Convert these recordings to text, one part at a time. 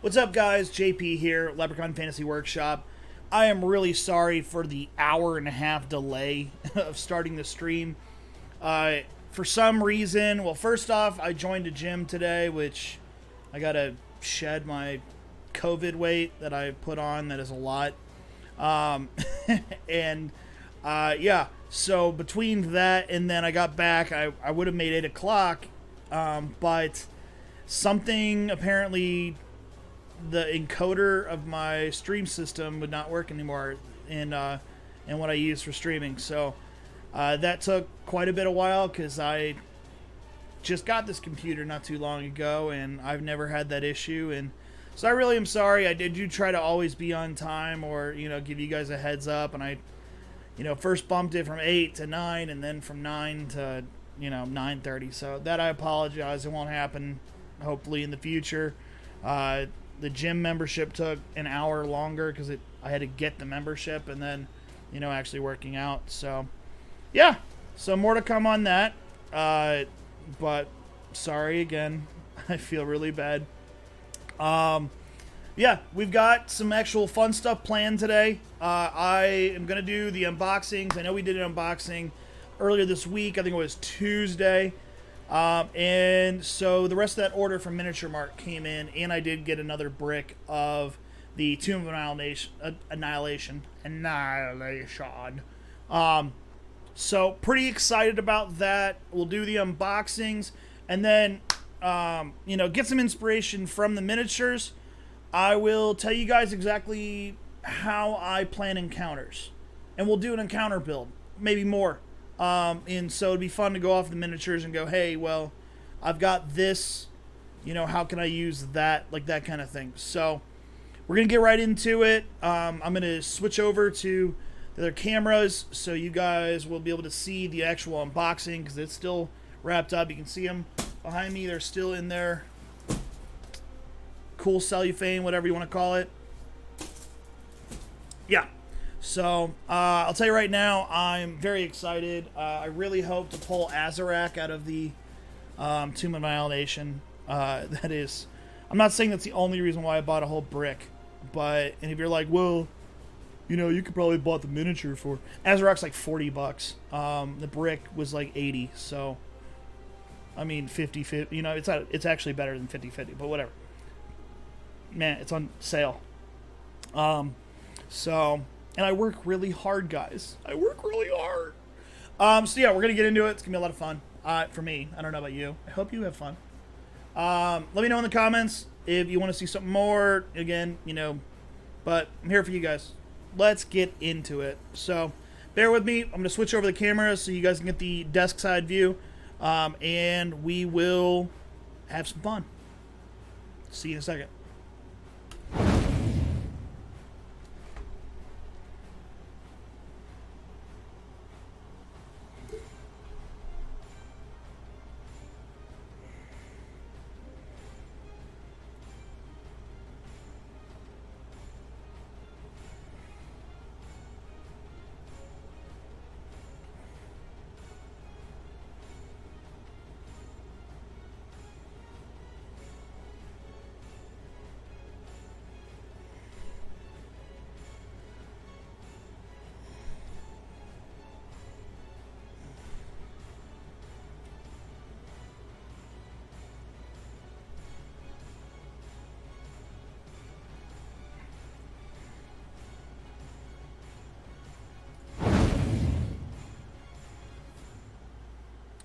What's up, guys? JP here, Leprechaun Fantasy Workshop. I am really sorry for the hour-and-a-half delay of starting the stream. For some reason, well, first off, I joined a gym today, which I gotta shed my COVID weight that I put on. That is a lot. Yeah, so between that and then I got back, I would have made 8 o'clock, but something apparently the encoder of my stream system would not work anymore in what I use for streaming. So that took quite a bit of while because I just got this computer not too long ago and I've never had that issue. And so I really am sorry. I do try to always be on time or, give you guys a heads up. And I, first bumped it from 8 to 9 and then from 9 to, 9:30. So that I apologize. It won't happen hopefully in the future. The gym membership took an hour longer because I had to get the membership and then, actually working out. So, yeah. So more to come on that. But sorry again. I feel really bad. Yeah, we've got some actual fun stuff planned today. I am going to do the unboxings. I know we did an unboxing earlier this week. I think it was Tuesday. And so the rest of that order from Miniature Mart came in, and I did get another brick of the Tomb of Annihilation. So pretty excited about that. We'll do the unboxings, and then, get some inspiration from the miniatures. I will tell you guys exactly how I plan encounters, and we'll do an encounter build, maybe more. And so it'd be fun to go off the miniatures and go, hey, well, I've got this, how can I use that, like that kind of thing. So we're going to get right into it. I'm going to switch over to the other cameras so you guys will be able to see the actual unboxing because it's still wrapped up. You can see them behind me. They're still in there. Cool cellophane, whatever you want to call it. Yeah. So, I'll tell you right now, I'm very excited. I really hope to pull Azarak out of the Tomb of Annihilation. That is, I'm not saying that's the only reason why I bought a whole brick, and if you're like, well, you could probably bought the miniature for, Azarak's like $40. The brick was like 80, so, I mean, 50-50, it's actually better than 50-50, but whatever. Man, it's on sale. And I work really hard, guys. I work really hard. So yeah, we're gonna get into it. It's gonna be a lot of fun. For me, I don't know about you. I hope you have fun. Let me know in the comments if you want to see something more. Again, but I'm here for you guys. Let's get into it. So, bear with me. I'm gonna switch over the camera so you guys can get the desk side view, and we will have some fun. See you in a second.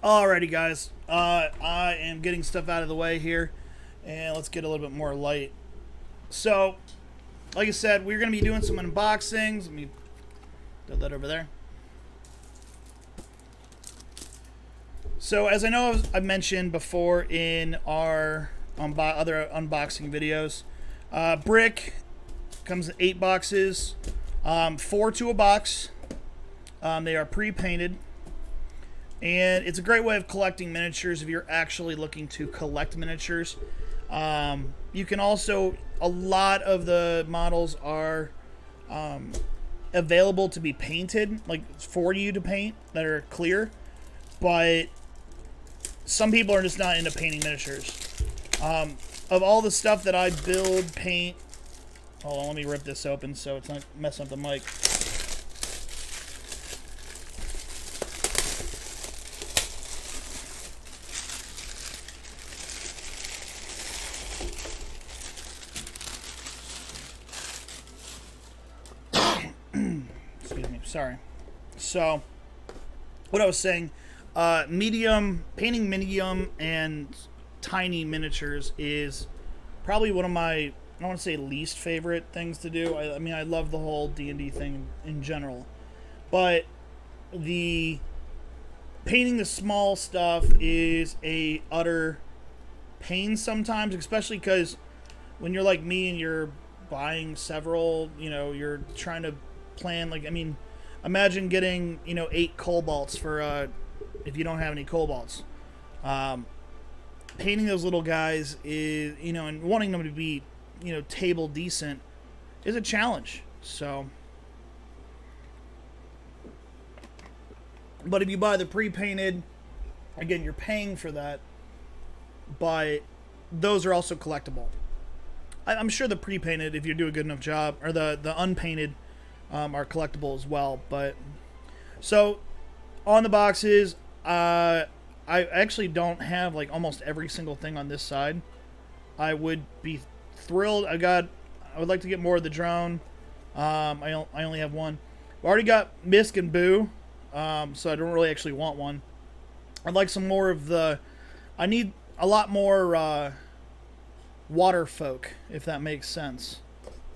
Alrighty, guys. I am getting stuff out of the way here, and let's get a little bit more light. So, like I said, we're going to be doing some unboxings. Let me throw that over there. So, as I know I've mentioned before in our other unboxing videos, brick comes in 8 boxes, 4 to a box. They are pre-painted. And it's a great way of collecting miniatures if you're actually looking to collect miniatures. You can also, a lot of the models are available to be painted, like for you to paint, that are clear. But some people are just not into painting miniatures. of all the stuff that I build, paint... Hold on, let me rip this open so it's not messing up the mic. Excuse me, sorry. So, what I was saying, painting medium and tiny miniatures is probably one of my, I don't want to say least favorite things to do. I mean, I love the whole D&D thing in general. But the painting the small stuff is a utter pain sometimes, especially because when you're like me and you're buying several, you're trying to plan, like, I mean, imagine getting, 8 cobalts for, if you don't have any cobalts. Painting those little guys is, and wanting them to be, table decent is a challenge. So, but if you buy the pre-painted, again, you're paying for that, but those are also collectible. I'm sure the pre-painted, if you do a good enough job, or the unpainted, are collectible as well. But so on the boxes, I actually don't have like almost every single thing on this side. I would be thrilled. I would like to get more of the drone. I only have one. I already got Misk and Boo, so I don't really actually want one. I'd like some more of the... I need a lot more water folk, if that makes sense.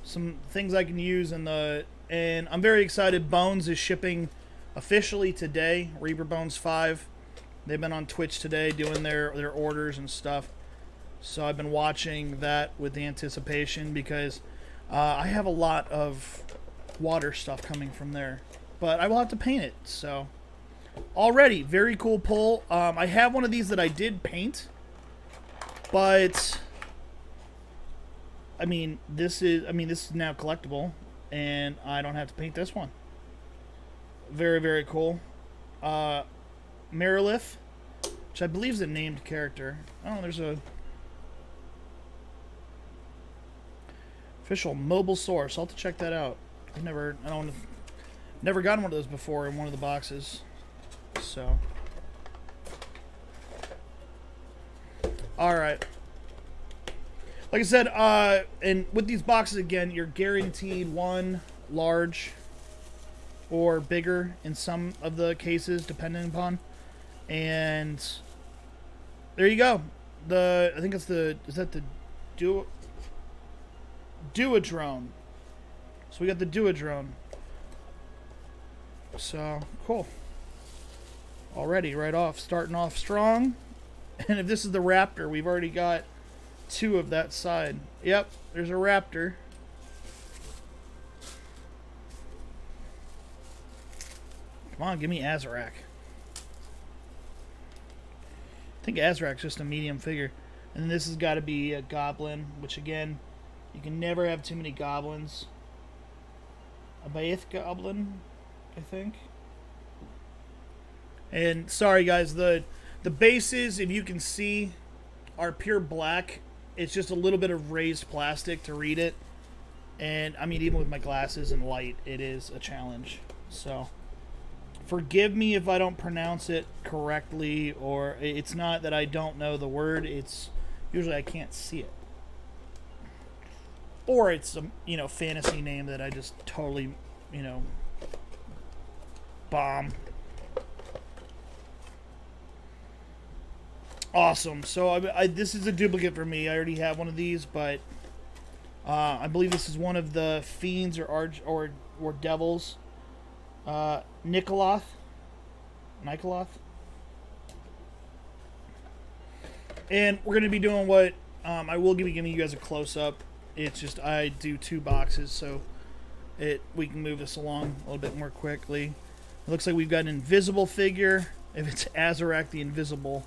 Some things I can use in the... And I'm very excited. Bones is shipping officially today. Reaper Bones 5. They've been on Twitch today doing their orders and stuff. So I've been watching that with the anticipation because I have a lot of water stuff coming from there. But I will have to paint it. So already, very cool pull. I have one of these that I did paint. But this is now collectible. And I don't have to paint this one. Very, very cool. Merilith, which I believe is a named character. Oh, there's a official mobile source. I'll have to check that out. Never gotten one of those before in one of the boxes. So, all right. Like I said, and with these boxes again, you're guaranteed one large or bigger in some of the cases, depending upon. And there you go. I think it's is that the Duodrone. So we got the Duodrone. So cool. Already, right off, starting off strong. And if this is the Raptor, we've already got 2 of that side. Yep, there's a Raptor. Come on, give me Azarak. I think Azarak's just a medium figure. And then this has got to be a Goblin, which again, you can never have too many Goblins. A Baeth Goblin, I think. And sorry guys, the bases, if you can see, are pure black. It's just a little bit of raised plastic to read it. And, I mean, even with my glasses and light, it is a challenge. So, forgive me if I don't pronounce it correctly, or it's not that I don't know the word, it's usually I can't see it. Or it's a, fantasy name that I just totally, bomb. Awesome. So this is a duplicate for me. I already have one of these, but I believe this is one of the fiends or devils. Nikoloth. And we're going to be doing what I will be giving you guys a close-up. It's just I do 2 boxes, so we can move this along a little bit more quickly. It looks like we've got an invisible figure. If it's Azarak the Invisible,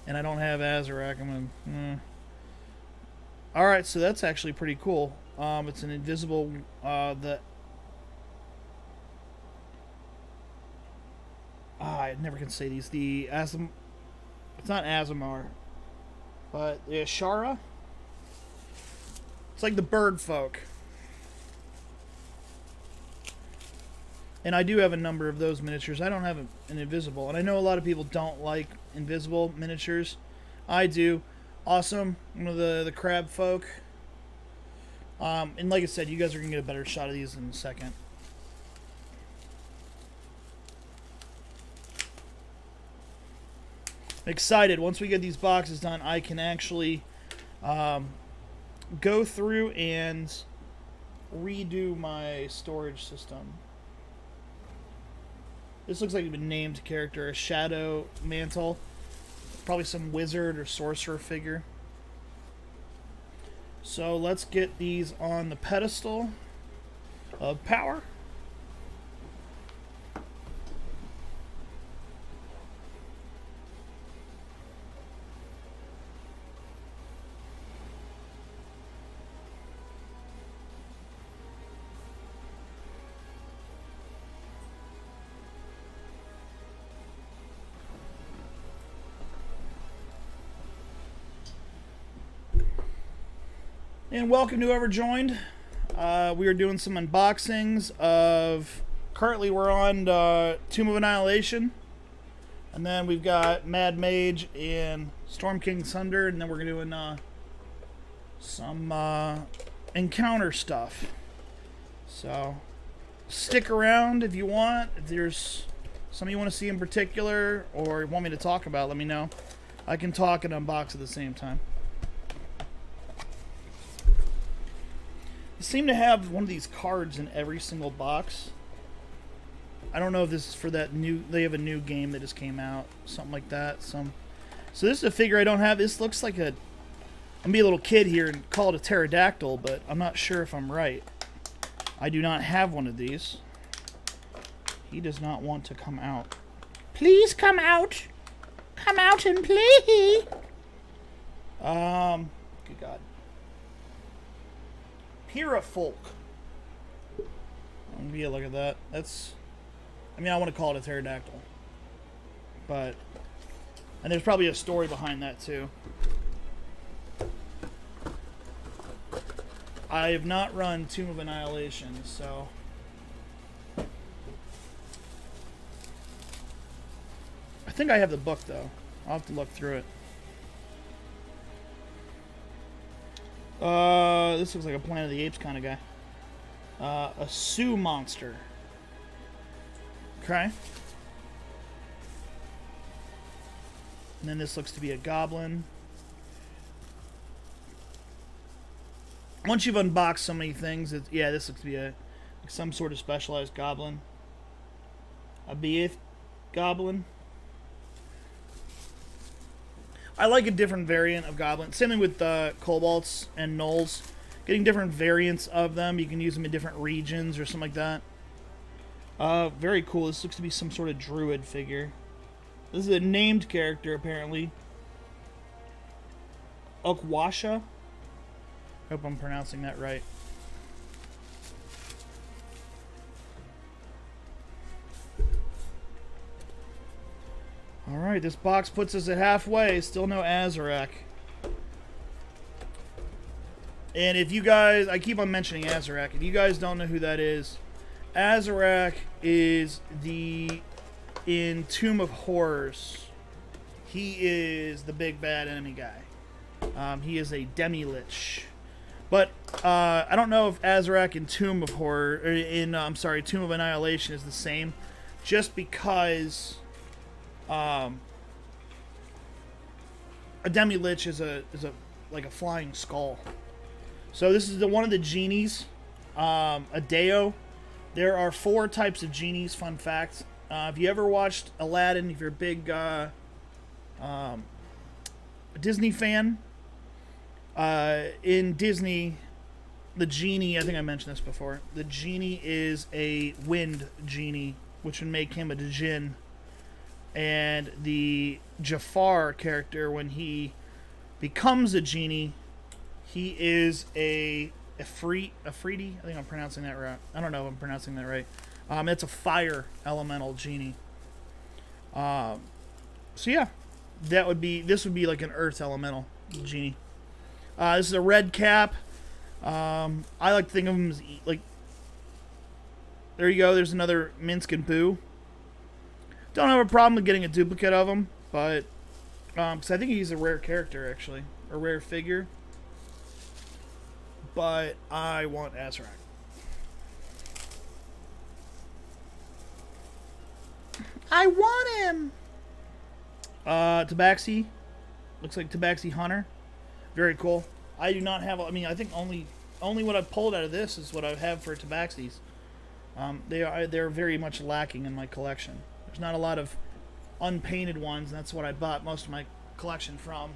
and I don't have Azarak, I'm going to... Alright, so that's actually pretty cool. It's an invisible... I never can say these. It's not Azamar, but the Ashara? It's like the bird folk. And I do have a number of those miniatures. I don't have an invisible. And I know a lot of people don't like invisible miniatures. I do. Awesome. One of the crab folk. And like I said, you guys are going to get a better shot of these in a second. I'm excited. Once we get these boxes done, I can actually go through and redo my storage system. This looks like a named character, a shadow mantle. Probably some wizard or sorcerer figure. So let's get these on the pedestal of power. And welcome to whoever joined. We are doing some unboxings of... Currently we're on Tomb of Annihilation. And then we've got Mad Mage and Storm King Thunder. And then we're doing some encounter stuff. So stick around if you want. If there's something you want to see in particular or want me to talk about, let me know. I can talk and unbox at the same time. They seem to have one of these cards in every single box. I don't know if this is for that new... They have a new game that just came out. Something like that. So this is a figure I don't have. This looks like a... I'm going to be a little kid here and call it a pterodactyl, but I'm not sure if I'm right. I do not have one of these. He does not want to come out. Please come out. Come out and play. Good God. Folk. Be a look at that. That's... I mean, I want to call it a pterodactyl. But... And there's probably a story behind that, too. I have not run Tomb of Annihilation, so... I think I have the book, though. I'll have to look through it. This looks like a Planet of the Apes kind of guy. A Sioux monster. Okay. And then this looks to be a goblin. Once you've unboxed so many things, yeah, this looks to be some sort of specialized goblin. A Beath goblin. I like a different variant of goblin. Same thing with kobolds and gnolls. Getting different variants of them. You can use them in different regions or something like that. Very cool. This looks to be some sort of druid figure. This is a named character, apparently. Okwasha. Hope I'm pronouncing that right. Alright, this box puts us at halfway. Still no Azarac. And if you guys... I keep on mentioning Azarac. If you guys don't know who that is, Azarac is the... In Tomb of Horrors, he is the big bad enemy guy. He is a demi-lich. But I don't know if Azarac in Tomb of Horror... Or in, I'm sorry, Tomb of Annihilation is the same. Just because... a demi-lich is like a flying skull. So this is one of the genies, a Deo. There are 4 types of genies. Fun fact: if you ever watched Aladdin, if you're a big Disney fan, in Disney, the genie. I think I mentioned this before. The genie is a wind genie, which would make him a djinn. And the Jafar character, when he becomes a genie, he is a Afridi. I think I'm pronouncing that right. I don't know if I'm pronouncing that right. It's a fire elemental genie. So yeah, this would be like an earth elemental genie. This is a red cap. I like to think of them as like. There you go. There's another Minsk and Boo. Don't have a problem with getting a duplicate of him, but because I think he's a rare character actually, a rare figure. But I want Azrak. I want him. Tabaxi. Looks like Tabaxi Hunter. Very cool. I do not have. I mean, I think only what I've pulled out of this is what I have for Tabaxis. They're very much lacking in my collection. There's not a lot of unpainted ones, and that's what I bought most of my collection from.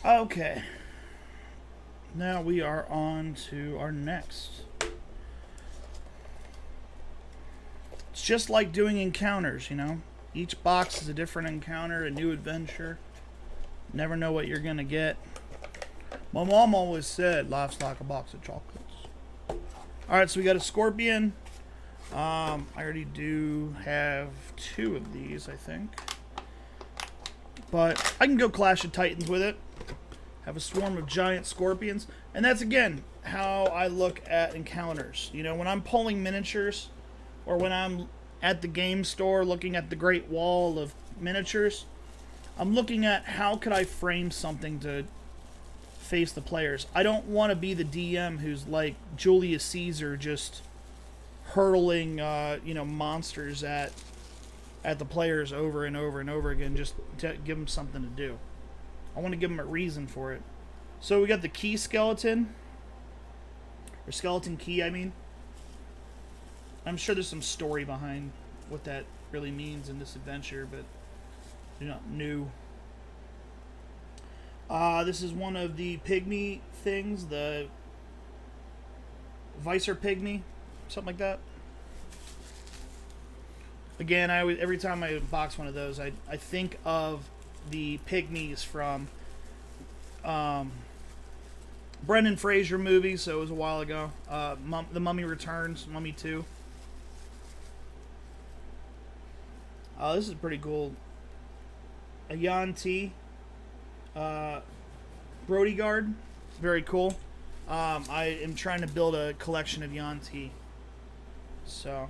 Okay. Now we are on to our next. It's just like doing encounters, you know? Each box is a different encounter, a new adventure. Never know what you're gonna get. My mom always said, life's like a box of chocolates. Alright, so we got a scorpion. I already do have 2 of these, I think. But I can go Clash of Titans with it. Have a swarm of giant scorpions. And that's, again, how I look at encounters. You know, when I'm pulling miniatures, or when I'm at the game store looking at the Great Wall of miniatures, I'm looking at how could I frame something to face the players. I don't want to be the DM who's like Julius Caesar, just hurling, you know, monsters at the players over and over and over again, just to give them something to do. I want to give them a reason for it. So we got the key skeleton, or skeleton key, I mean. I'm sure there's some story behind what that really means in this adventure, but they're not new. This is one of the pygmy things, the Vicer pygmy, something like that. Again, every time I box one of those, I think of the pygmies from Brendan Fraser movie, so it was a while ago. The Mummy Returns, Mummy 2. This is pretty cool. A Yan T. Brody Guard. Very cool. I am trying to build a collection of Yan T. So.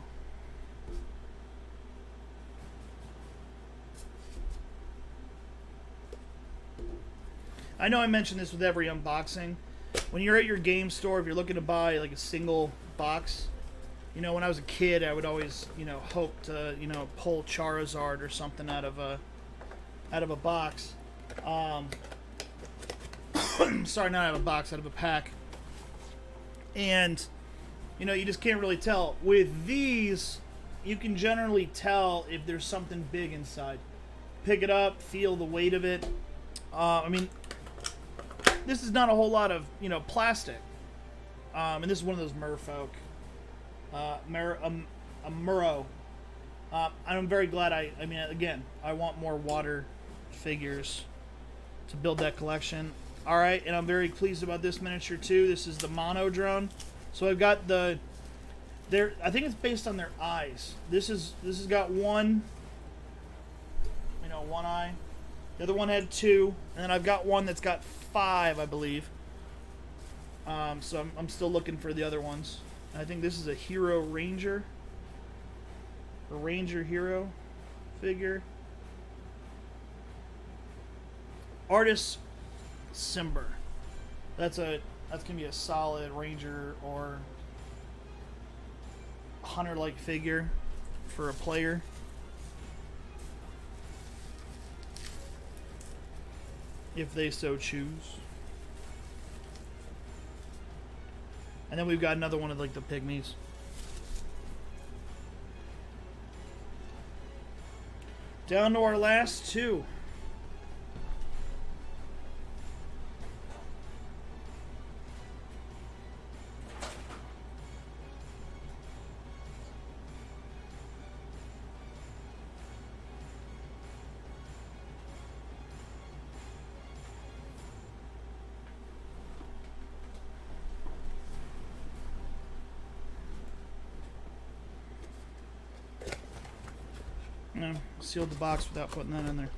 I know I mention this with every unboxing. When you're at your game store, if you're looking to buy like a single box, you know, when I was a kid, I would always, you know, hope to, you know, pull Charizard or something out of a box. Sorry, not out of a box, out of a pack. And, you know, you just can't really tell. With these, you can generally tell if there's something big inside. Pick it up, feel the weight of it. I mean, this is not a whole lot of, you know, plastic. And this is one of those merfolk. A Murrow. I'm very glad I mean, again, I want more water figures to build that collection. Alright, and I'm very pleased about this miniature too. This is the Mono Drone. So I've got I think it's based on their eyes. This has got one, you know, one eye. The other one had 2, and then I've got one that's got 5, I believe. So I'm still looking for the other ones. I think this is a Hero Ranger. A Ranger Hero figure. Artist Simber. That's gonna be a solid Ranger or hunter-like figure for a player. If they so choose. And then we've got another one of like the pygmies. Down to our last two. No, sealed the box without putting that in there.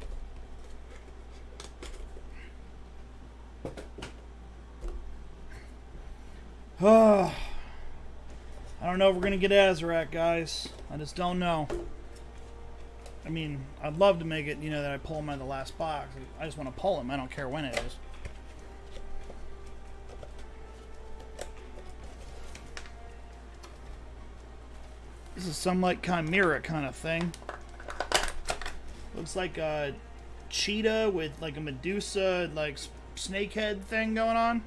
Oh, I don't know if we're gonna get Azarac, guys. I just don't know. I mean, I'd love to make it, you know, that I pull him out of the last box. I just want to pull him. I don't care when it is. This is some like chimera kind of thing. Looks like a cheetah with like a Medusa, like snake head thing going on.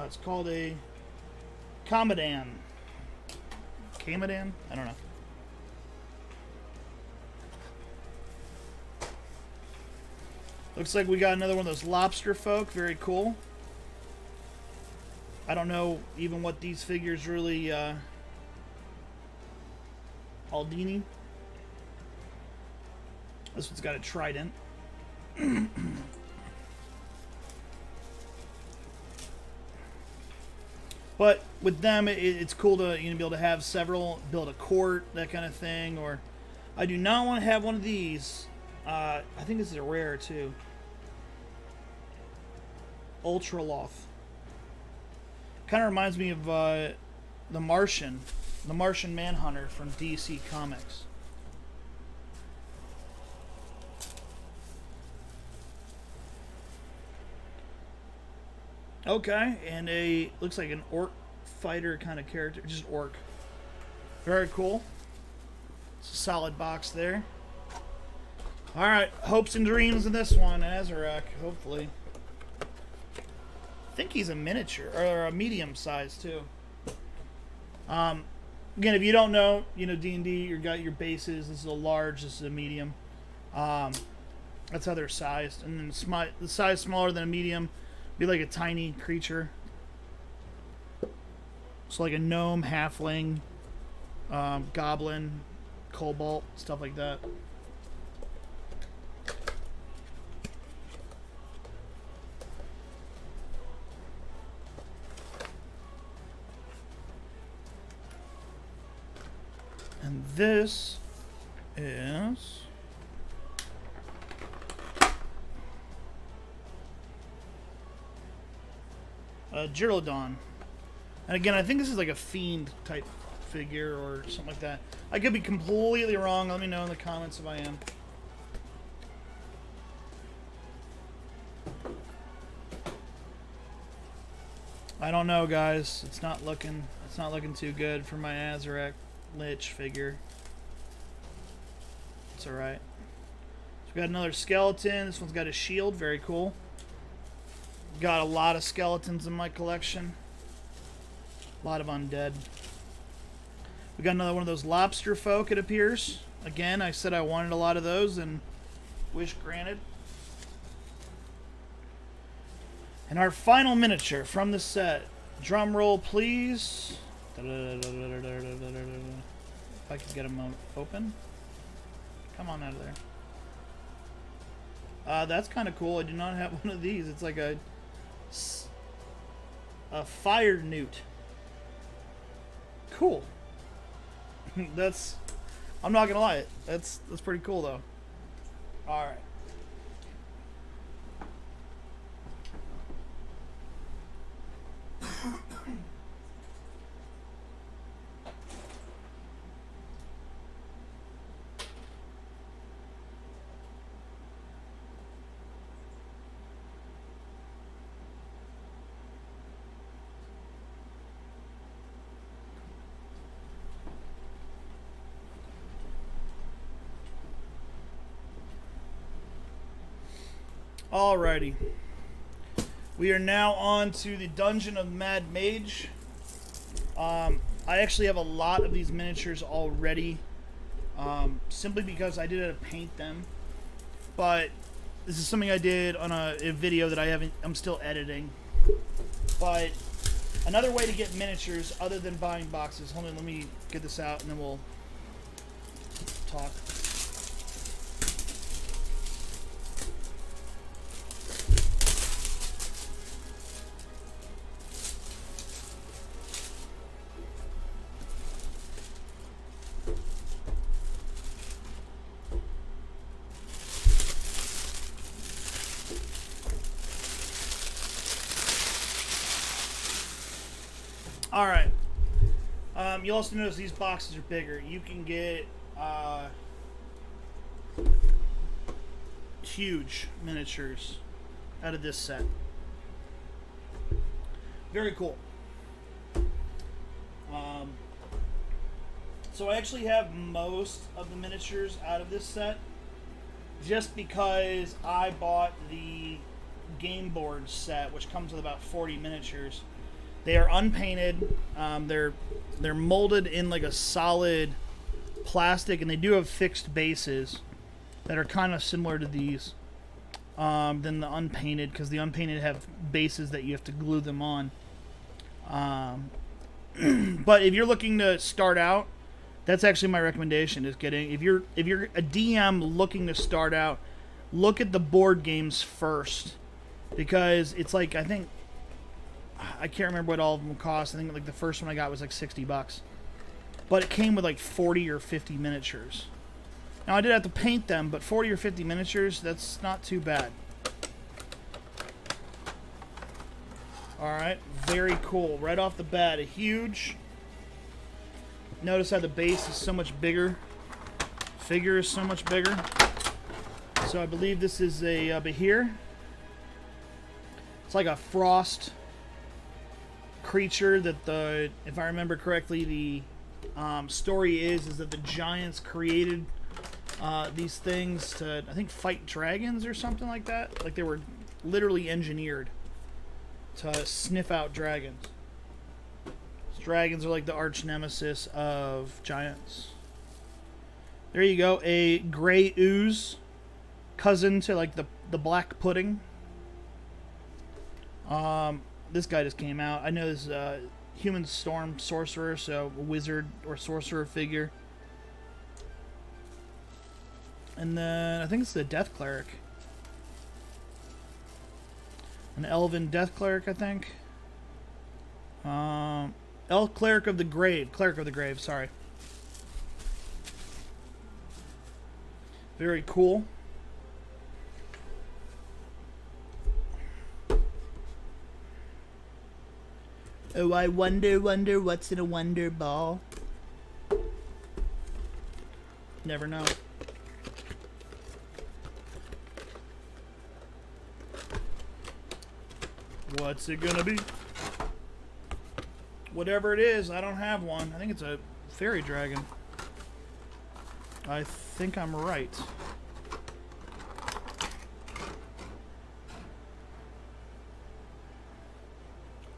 It's called a Kamadan. Kamadan? I don't know. Looks like we got another one of those lobster folk. Very cool. I don't know even what these figures really... Aldini. This one's got a trident. But with them, it's cool to be able to have several, build a court, that kind of thing. Or I do not want to have one of these. I think this is a rare too. Ultraloth. Kind of reminds me of the Martian Manhunter from DC Comics. Okay, and a looks like an orc fighter kind of character, just orc. Very cool. It's a solid box there. All right, hopes and dreams in this one, Azarac, hopefully. I think he's a miniature or a medium size too. Again, if you don't know, you know D&D, you got your bases. This is a large. This is a medium. That's how they're sized, and then the size smaller than a medium. Be like a tiny creature. So like a gnome, halfling, goblin, kobold, stuff like that. And this is... Gyrodon. And again, I think this is like a fiend type figure or something like that. I could be completely wrong. Let me know in the comments if I am. I don't know, guys. It's not looking too good for my Azarac Lich figure. It's alright. So we got another skeleton. This one's got a shield. Very cool. Got a lot of skeletons in my collection. A lot of undead. We got another one of those lobster folk, it appears. Again, I said I wanted a lot of those, and wish granted. And our final miniature from the set. Drum roll, please. If I could get them open. Come on out of there. That's kind of cool. I do not have one of these. It's like a fire newt. Cool. That's... I'm not gonna lie. That's pretty cool, though. Alright. Alrighty. We are now on to the Dungeon of Mad Mage. I actually have a lot of these miniatures already. simply because I didn't paint them. But this is something I did on a video that I'm still editing. But another way to get miniatures other than buying boxes. Hold on, let me get this out and then we'll talk. Alright. You'll also notice these boxes are bigger. You can get huge miniatures out of this set. Very cool. So I actually have most of the miniatures out of this set just because I bought the game board set, which comes with about 40 miniatures. They are unpainted. They're molded in like a solid plastic, and they do have fixed bases that are kind of similar to these than the unpainted, because the unpainted have bases that you have to glue them on. But if you're looking to start out, that's actually my recommendation. Is getting if you're a DM looking to start out, look at the board games first, because it's like I can't remember what all of them cost. I think like the first one I got was like $60, but it came with like 40 or 50 miniatures. Now I did have to paint them, but 40 or 50 miniatures, that's not too bad. Alright, very cool. Right off the bat, a huge. Notice how the base is so much bigger. Figure is so much bigger. So I believe this is a Behir. It's like a frost creature that if I remember correctly, the story is that the giants created these things to, I think, fight dragons or something like that. Like they were literally engineered to sniff out dragons. Dragons are like the arch nemesis of giants. There you go, a gray ooze, cousin to like the black pudding. This guy just came out. I know this is a human storm sorcerer, so a wizard or sorcerer figure. And then I think it's the death cleric. An elven death cleric, I think. Elf cleric of the grave. Cleric of the grave, sorry. Very cool. Oh, I wonder what's in a wonder ball. Never know. What's it gonna be? Whatever it is, I don't have one. I think it's a fairy dragon. I think I'm right.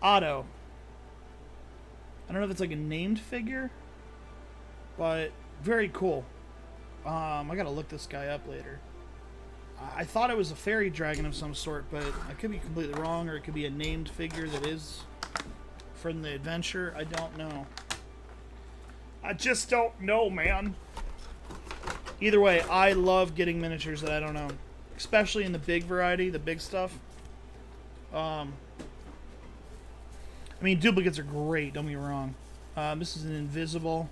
Otto. I don't know if it's like a named figure, but very cool. I gotta look this guy up later. I thought it was a fairy dragon of some sort, but I could be completely wrong, or it could be a named figure that is from the adventure. I don't know. I just don't know, man. Either way, I love getting miniatures that I don't own, especially in the big variety, the big stuff. I mean, duplicates are great, don't get me wrong. This is an invisible.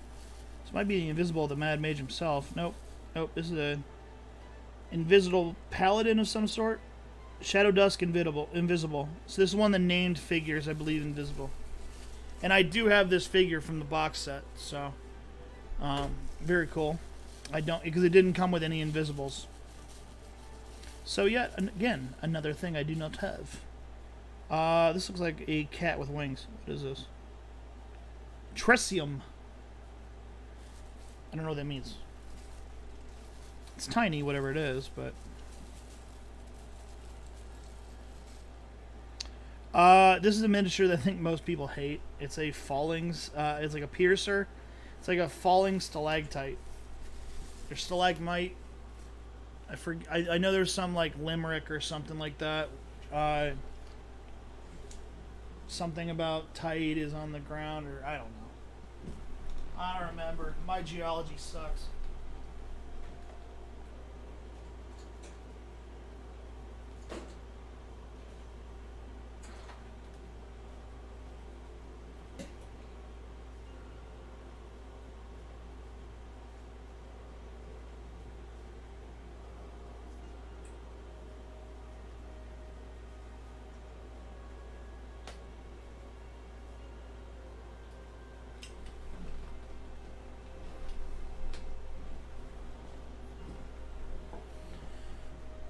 This might be the invisible of the Mad Mage himself. Nope. Nope, this is a invisible paladin of some sort. Shadow Dusk invisible. So this is one of the named figures, I believe, invisible. And I do have this figure from the box set, so very cool. I don't, because it didn't come with any invisibles. So yet again, another thing I do not have. This looks like a cat with wings. What is this? Tresium. I don't know what that means. It's tiny, whatever it is, but this is a miniature that I think most people hate. It's a falling, it's like a piercer. It's like a falling stalactite. There's stalagmite. I know there's some like limerick or something like that. Something about tide is on the ground, or I don't know. I don't remember. My geology sucks.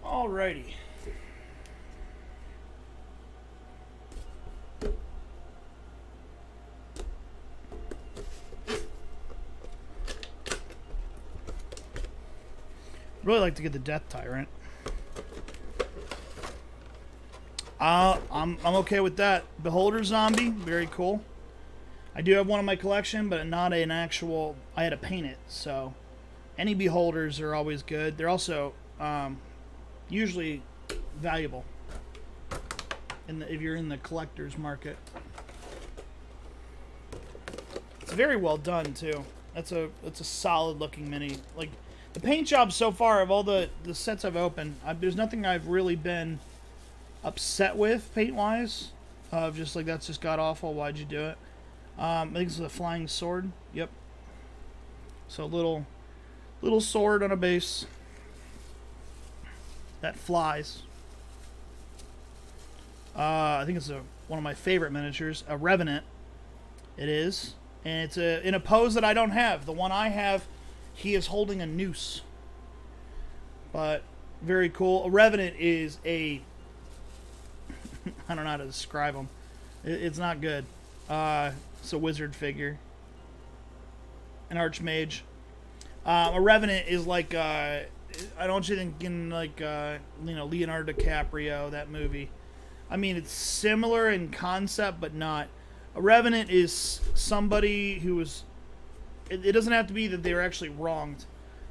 Alrighty. Really like to get the Death Tyrant. I'm okay with that. Beholder Zombie, very cool. I do have one in my collection, but not an actual. I had to paint it, so any beholders are always good. They're also usually valuable if you're in the collector's market. It's very well done too. That's a solid looking mini. Like the paint job so far of all the sets I've opened, there's nothing I've really been upset with paint wise. Of just like that's just god awful. Why'd you do it? I think it's a flying sword. Yep. So little sword on a base that flies. I think it's one of my favorite miniatures, a Revenant. It is, and it's in a pose that I don't have. The one I have, he is holding a noose. But very cool. A Revenant is a I don't know how to describe them. It's not good. It's a wizard figure, an archmage. A Revenant is like I don't you think in like Leonardo DiCaprio, that movie. I mean, it's similar in concept, but not. A Revenant is somebody who was. It doesn't have to be that they were actually wronged.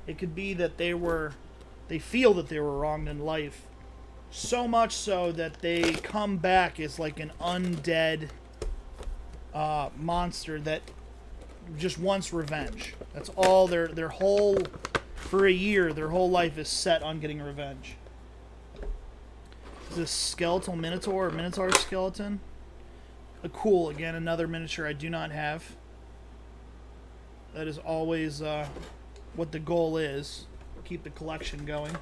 It could be that they feel that they were wronged in life, so much so that they come back as like an undead monster that just wants revenge. That's all their whole. For a year, their whole life is set on getting revenge. Is this skeletal minotaur or minotaur skeleton? Cool, again, another miniature I do not have. That is always what the goal is. Keep the collection going.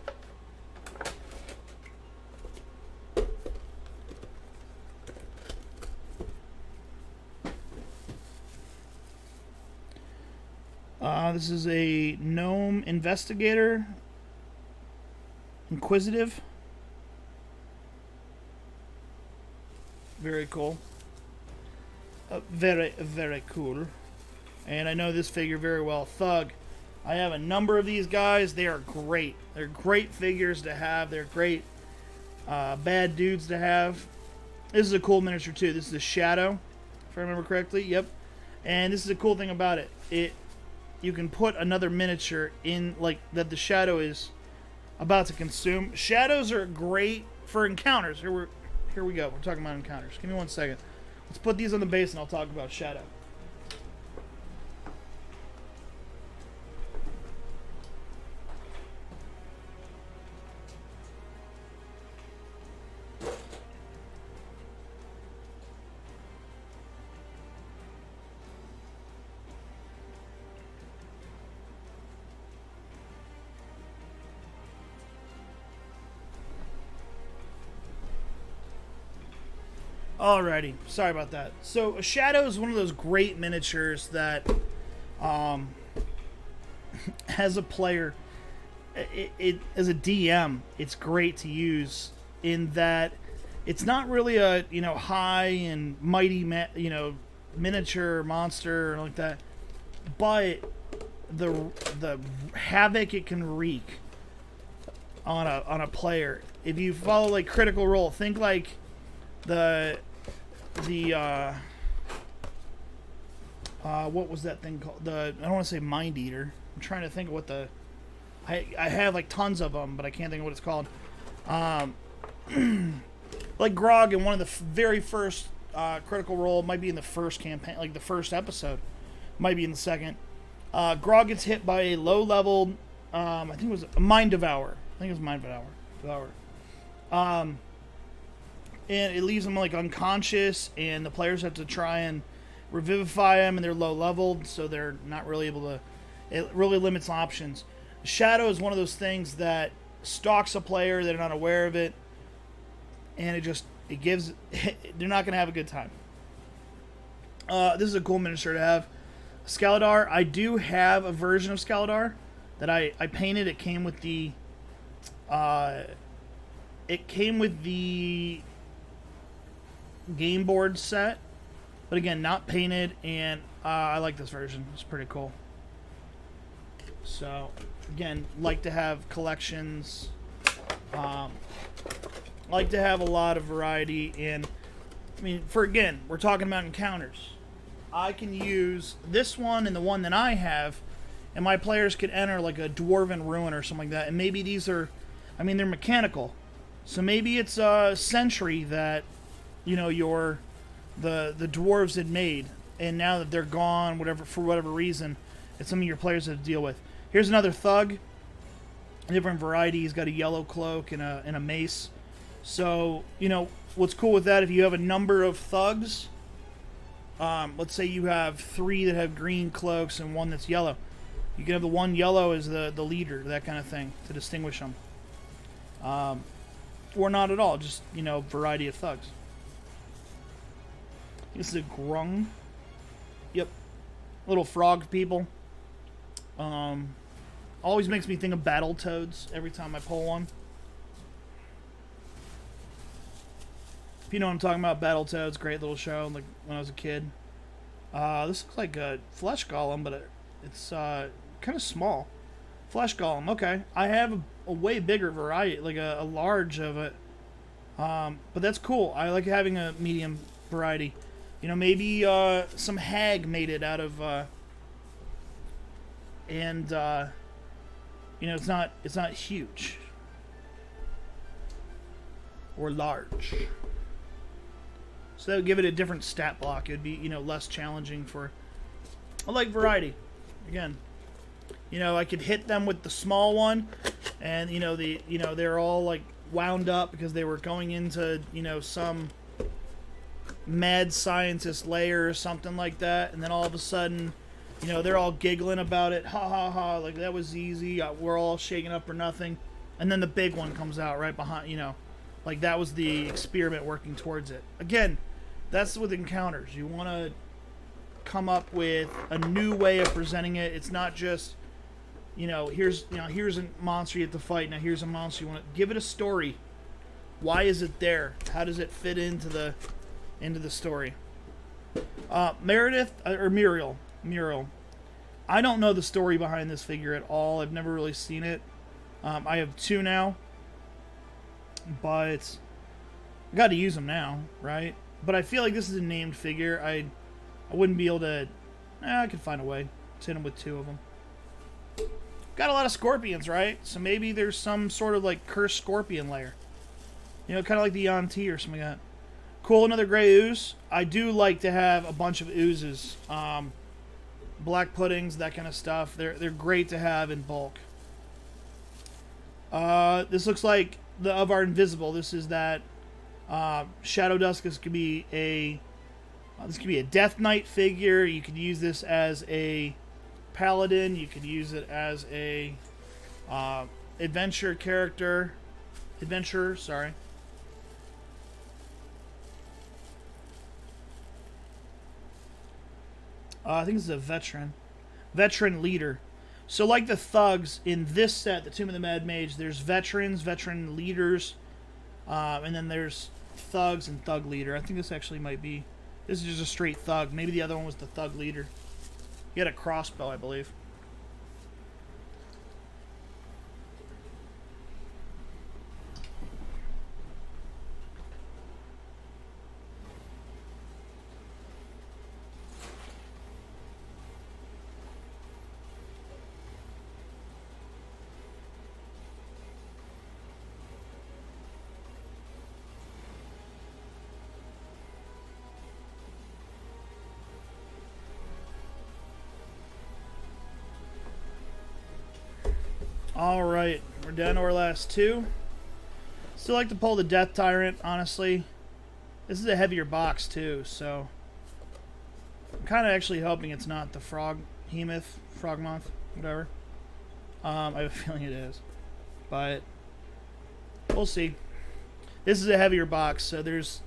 This is a gnome investigator. Inquisitive. Very cool. Very, very cool. And I know this figure very well. Thug. I have a number of these guys. They are great. They're great figures to have. They're great bad dudes to have. This is a cool miniature too. This is a Shadow, if I remember correctly. Yep. And this is a cool thing about it. You can put another miniature in, like, that the Shadow is about to consume. Shadows are great for encounters. Here we go. We're talking about encounters. Give me 1 second. Let's put these on the base and I'll talk about Shadow. Alrighty, sorry about that. So a Shadow is one of those great miniatures that, as a player, as a DM, it's great to use in that it's not really a high and mighty miniature monster or like that, but the havoc it can wreak on a player. If you follow like Critical Role, think like what was that thing called? I don't want to say Mind Eater. I'm trying to think of what the I have like tons of them, but I can't think of what it's called. Like Grog in one of the very first Critical Role, might be in the first campaign, like the first episode, might be in the second. Grog gets hit by a low-level, I think it was a Mind Devourer. I think it was Mind Devourer. And it leaves them like unconscious, and the players have to try and revivify them, and they're low-leveled, so they're not really able to. It really limits options. Shadow is one of those things that stalks a player, they're not aware of it, and it gives. They're not going to have a good time. This is a cool miniature to have. Scaladar, I do have a version of Scaladar that I painted. It came with the game board set, but again, not painted, and I like this version. It's pretty cool. So again, like to have collections, like to have a lot of variety, and I mean, we're talking about encounters. I can use this one and the one that I have, and my players could enter like a dwarven ruin or something like that. And maybe these are, I mean, they're mechanical, so maybe it's a sentry that, you know, the dwarves had made, and now that they're gone, for whatever reason, it's something your players have to deal with. Here's another thug, different variety. He's got a yellow cloak and a mace. So, you know, what's cool with that, if you have a number of thugs, let's say you have 3 that have green cloaks and 1 that's yellow. You can have the one yellow as the leader, that kind of thing, to distinguish them. Or not at all, just, you know, variety of thugs. This is a grung. Yep. Little frog people. Always makes me think of Battletoads every time I pull one. If you know what I'm talking about, Battletoads, great little show, like when I was a kid. This looks like a flesh golem, but it's kind of small. Flesh golem, okay. I have a way bigger variety, like a large of it. But that's cool. I like having a medium variety. You know, maybe some hag made it out of, and you know, it's not huge or large. So that would give it a different stat block. It would be, you know, less challenging for. I like variety. Again, you know, I could hit them with the small one, and you know they're all like wound up because they were going into, you know, some mad scientist layer or something like that, and then all of a sudden, you know, they're all giggling about it, ha ha ha, like that was easy, we're all shaken up for nothing, and then the big one comes out right behind, you know, like that was the experiment working towards it. Again, that's with encounters. You want to come up with a new way of presenting it. It's not just, here's a monster you have to fight. Now here's a monster you want to give it a story. Why is it there? How does it fit into the story? Meredith or Muriel. I don't know the story behind this figure at all. I've never really seen it. I have 2 now, but I got to use them now, right? But I feel like this is a named figure. I wouldn't be able to. I could find a way to hit him with 2 of them. Got a lot of scorpions, right? So maybe there's some sort of like cursed scorpion lair. You know, kind of like the Yanti or something like that. Cool, another gray ooze. I do like to have a bunch of oozes. Black puddings, that kind of stuff. They're great to have in bulk. This looks like of our invisible. This is that Shadow Dusk. This could be a Death Knight figure. You could use this as a paladin. You could use it as a adventurer, sorry. I think this is a veteran leader. So like the thugs in this set, the Tomb of the Mad Mage, there's veteran leaders, and then there's thugs and thug leader. I think this actually might be, this is just a straight thug. Maybe the other one was the thug leader. He had a crossbow, I believe. Alright, we're down to our last two. Still like to pull the Death Tyrant, honestly. This is a heavier box, too, so... I'm kind of actually hoping it's not the Frogmoth, whatever. I have a feeling it is. But, we'll see. This is a heavier box, so there's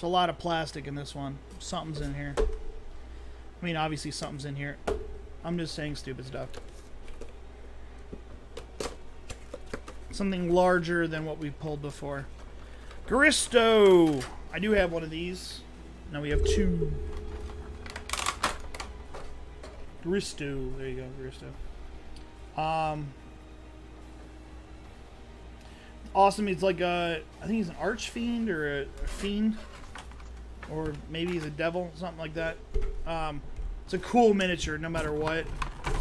a lot of plastic in this one. Something's in here. I mean, obviously something's in here. I'm just saying stupid stuff. Something larger than what we've pulled before. Garisto! I do have one of these. Now we have two. Garisto. There you go, Garisto. Awesome. He's like a, I think he's an archfiend or a fiend. Or maybe he's a devil, something like that. It's a cool miniature, no matter what.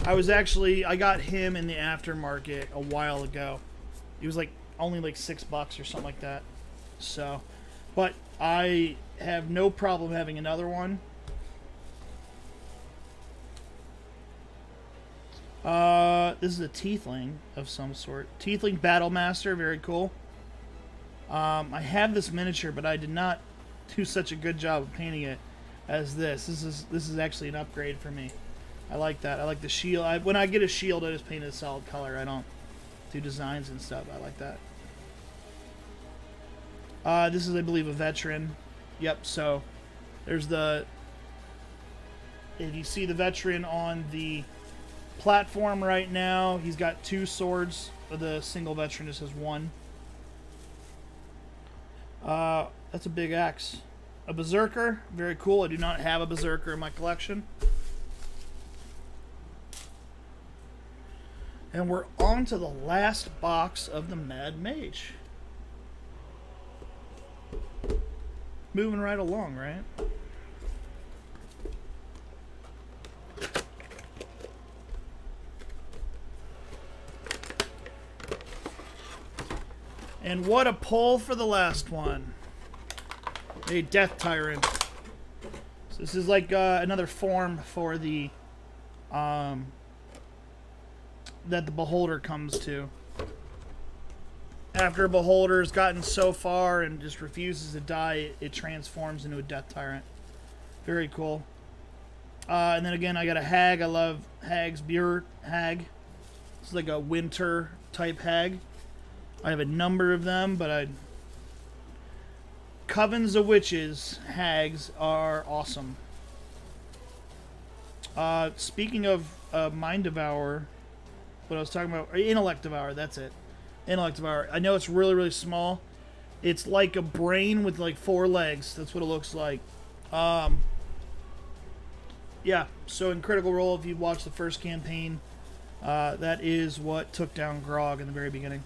I got him in the aftermarket a while ago. He was like only like $6 or something like that. So, but I have no problem having another one. This is a Tiefling of some sort. Tiefling Battlemaster, very cool. I have this miniature, but I did not do such a good job of painting it as this. This is actually an upgrade for me. I like that. I like the shield. When I get a shield, I just paint it a solid color. I don't do designs and stuff. I like that. This is, I believe, a veteran. Yep, so there's the... If you see the veteran on the platform right now, he's got 2 swords. The single veteran just has 1. That's a big axe. A berserker, very cool. I do not have a berserker in my collection. And we're on to the last box of the Mad Mage. Moving right along, right? And what a pull for the last one. A Death Tyrant. So this is like another form for the that the Beholder comes to. After a Beholder has gotten so far and just refuses to die, it transforms into a Death Tyrant. Very cool. And then again, I got a Hag. I love Hags. Beer Hag. It's like a winter type Hag. I have a number of them, but Covens of Witches Hags are awesome. Speaking of Mind Devourer, what I was talking about, Intellect Devourer, that's it. Intellect Devourer. I know it's really, really small. It's like a brain with like 4 legs. That's what it looks like. Yeah, so in Critical Role, if you've watched the first campaign, that is what took down Grog in the very beginning.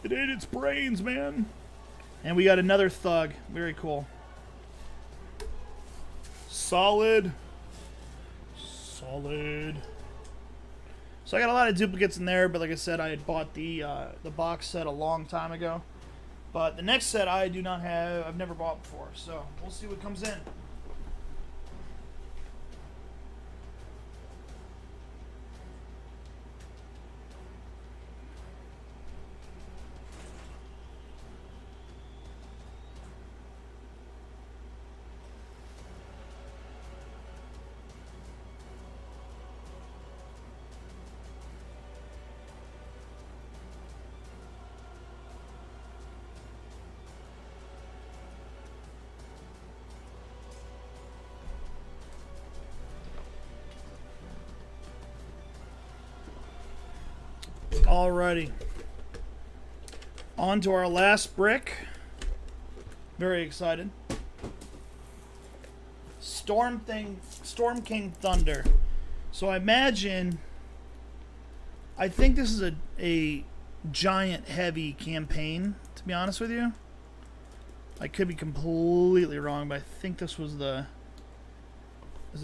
It ate its brains, man. And we got another Thug. Very cool. Solid. Solid. So I got a lot of duplicates in there, but like I said, I had bought the box set a long time ago. But the next set I do not have. I've never bought before. So we'll see what comes in. Alrighty. On to our last brick. Very excited. Storm King Thunder. So I imagine, I think this is a giant heavy campaign, to be honest with you. I could be completely wrong, but I think this was a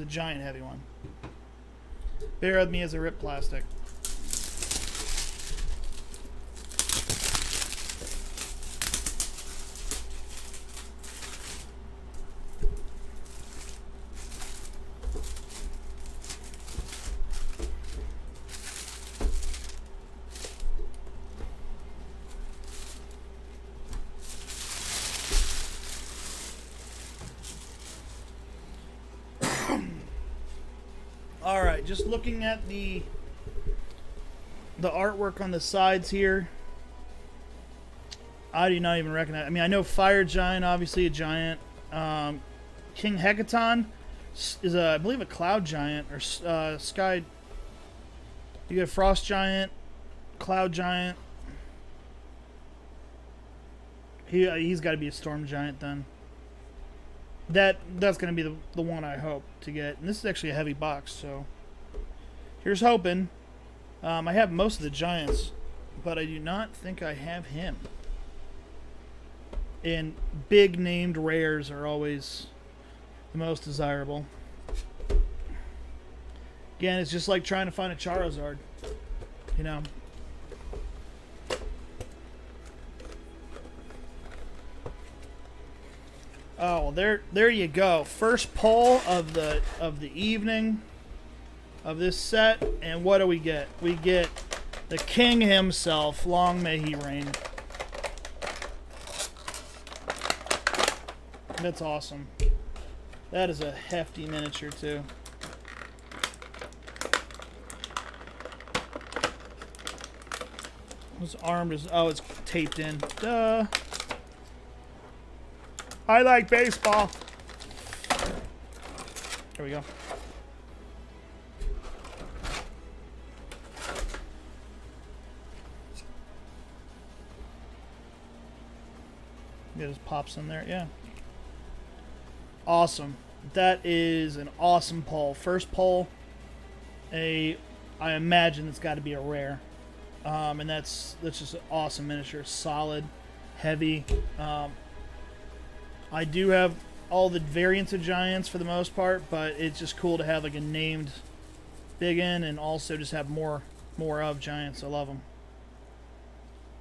giant heavy one. Bear with me as I rip plastic. just looking at the artwork on the sides here, I do not even recognize. I mean, I know Fire Giant, obviously a giant. King Hecaton is, I believe, a Cloud Giant or Sky. You got Frost Giant, Cloud Giant. He's got to be a Storm Giant then. That's going to be the one I hope to get. And this is actually a heavy box, so here's hoping. I have most of the Giants, but I do not think I have him. And big named rares are always the most desirable. Again, it's just like trying to find a Charizard, you know. Oh, well, there you go. First pull of the evening of this set, and what do we get? We get the king himself. Long may he reign. That's awesome. That is a hefty miniature too. His arm is, oh, it's taped in. Duh. I like baseball. There we go. It just pops in there, yeah. Awesome. That is an awesome pull. First pull, I imagine it's got to be a rare. And that's just an awesome miniature. Solid, heavy. I do have all the variants of Giants for the most part, but it's just cool to have like a named big N and also just have more of Giants. I love them.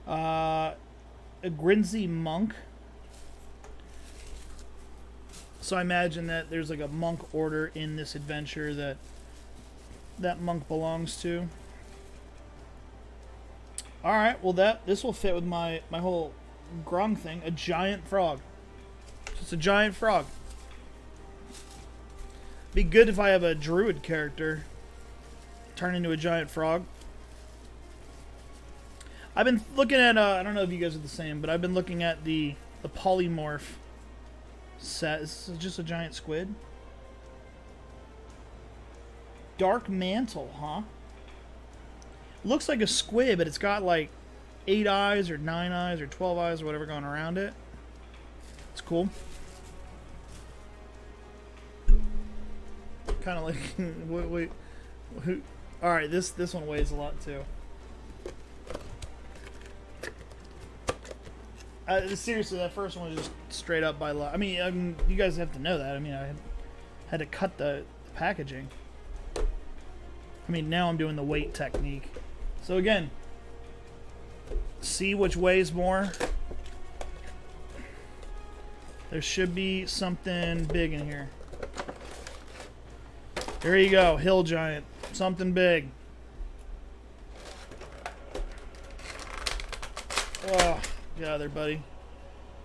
A Grinsey Monk. So I imagine that there's like a monk order in this adventure that monk belongs to. All right, well this will fit with my whole grung thing. A giant frog. Just a giant frog. Be good if I have a druid character turn into a giant frog. I've been looking at I don't know if you guys are the same, but I've been looking at the polymorph set. This is just a giant squid. Dark Mantle, huh? Looks like a squid, but it's got like 8 eyes or 9 eyes or 12 eyes or whatever going around it. It's cool. Kind of like wait, all right, this one weighs a lot too. Seriously, that first one was just straight up by law. I mean, you guys have to know that. I mean, I had to cut the packaging. I mean, now I'm doing the weight technique. So again, see which weighs more. There should be something big in here. There you go, Hill Giant. Something big. Oh, get out of there, buddy.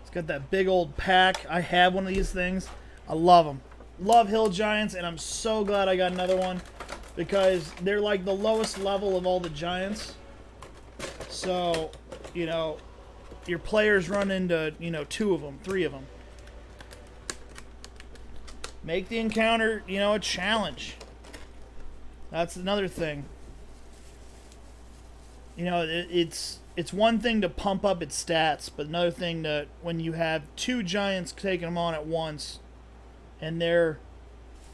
It's got that big old pack. I have one of these things. I love them. Love Hill Giants, and I'm so glad I got another one because they're like the lowest level of all the Giants. So, you know, your players run into, 2 of them, 3 of them. Make the encounter, a challenge. That's another thing. It's one thing to pump up its stats, but another thing to when you have 2 Giants taking them on at once, and they're,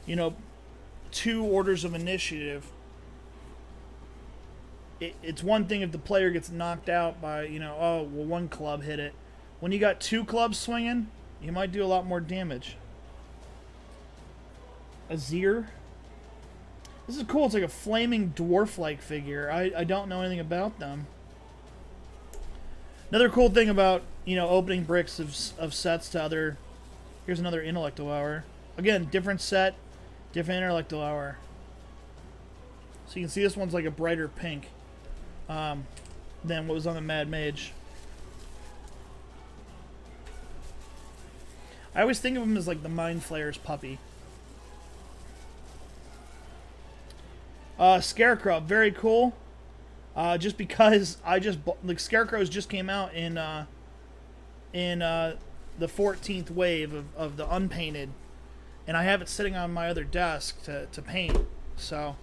2 orders of initiative. It's one thing if the player gets knocked out by, oh, well, 1 club hit it. When you got 2 clubs swinging, you might do a lot more damage. Azir. This is cool. It's like a flaming dwarf-like figure. I don't know anything about them. Another cool thing about, opening bricks of sets to other... Here's another Intellectual Hour. Again, different set, different Intellectual Hour. So you can see this one's like a brighter pink than what was on the Mad Mage. I always think of him as like the Mind Flayer's puppy. Scarecrow, very cool. Just because like Scarecrows just came out in the 14th wave of the unpainted, and I have it sitting on my other desk to paint. So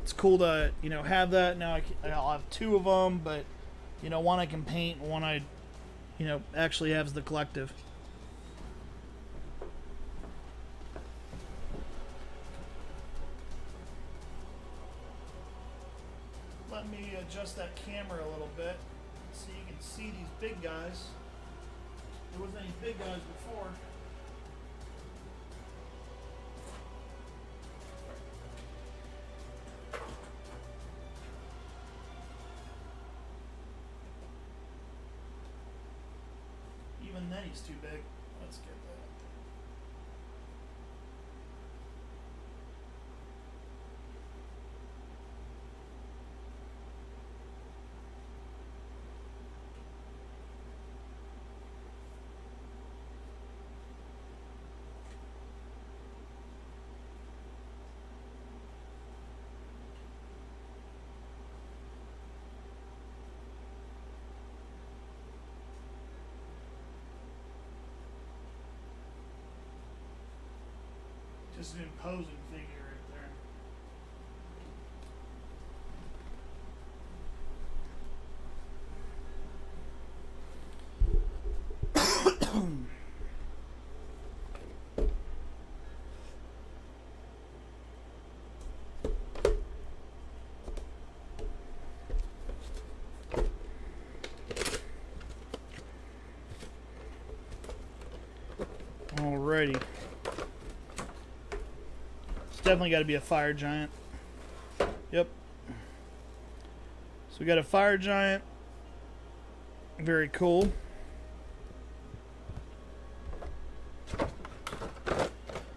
it's cool to have that now. I'll have two of them, but one I can paint, and one I actually has the collective. Let me adjust that camera a little bit so you can see these big guys. There wasn't any big guys before. Even then he's too big. Let's get that. Just an imposing figure right there. Alrighty. Definitely got to be a fire giant. Yep. So we got a fire giant. Very cool.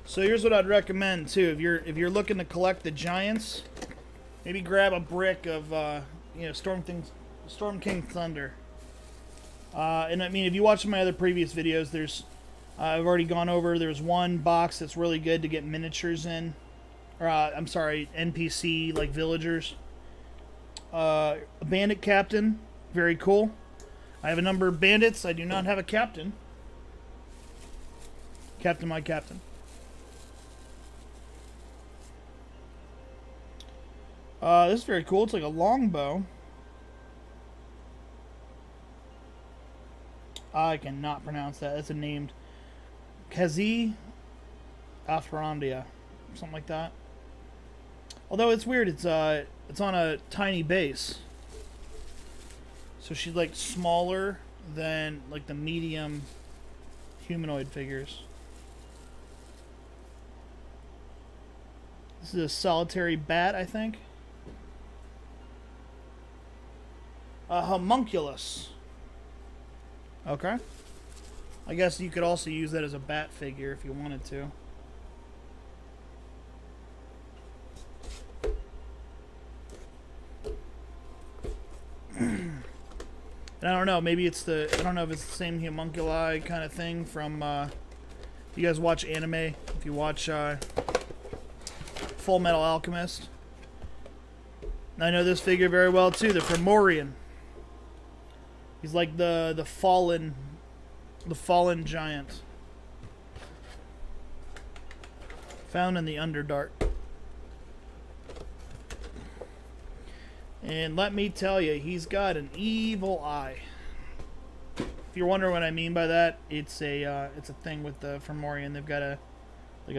So here's what I'd recommend too. If you're looking to collect the giants, maybe grab a brick of Storm King Thunder. And I mean, if you watch my other previous videos, I've already gone over. There's one box that's really good to get miniatures in. Or, I'm sorry, NPC, like villagers. A bandit captain, very cool. I have a number of bandits. I do not have a captain. Captain, my captain. This is very cool. It's like a longbow. I cannot pronounce that. That's a named Kazi Athrandia, something like that. Although it's weird, it's on a tiny base. So she's like smaller than like the medium humanoid figures. This is a solitary bat, I think. A homunculus. Okay. I guess you could also use that as a bat figure if you wanted to. And I don't know, maybe it's I don't know if it's the same homunculi kind of thing from, if you guys watch anime, if you watch Full Metal Alchemist. I know this figure very well too, the Fomorian. He's like the fallen giant. Found in the Underdark. And let me tell you, he's got an evil eye. If you're wondering what I mean by that, it's a thing with the Fomorian. They've got a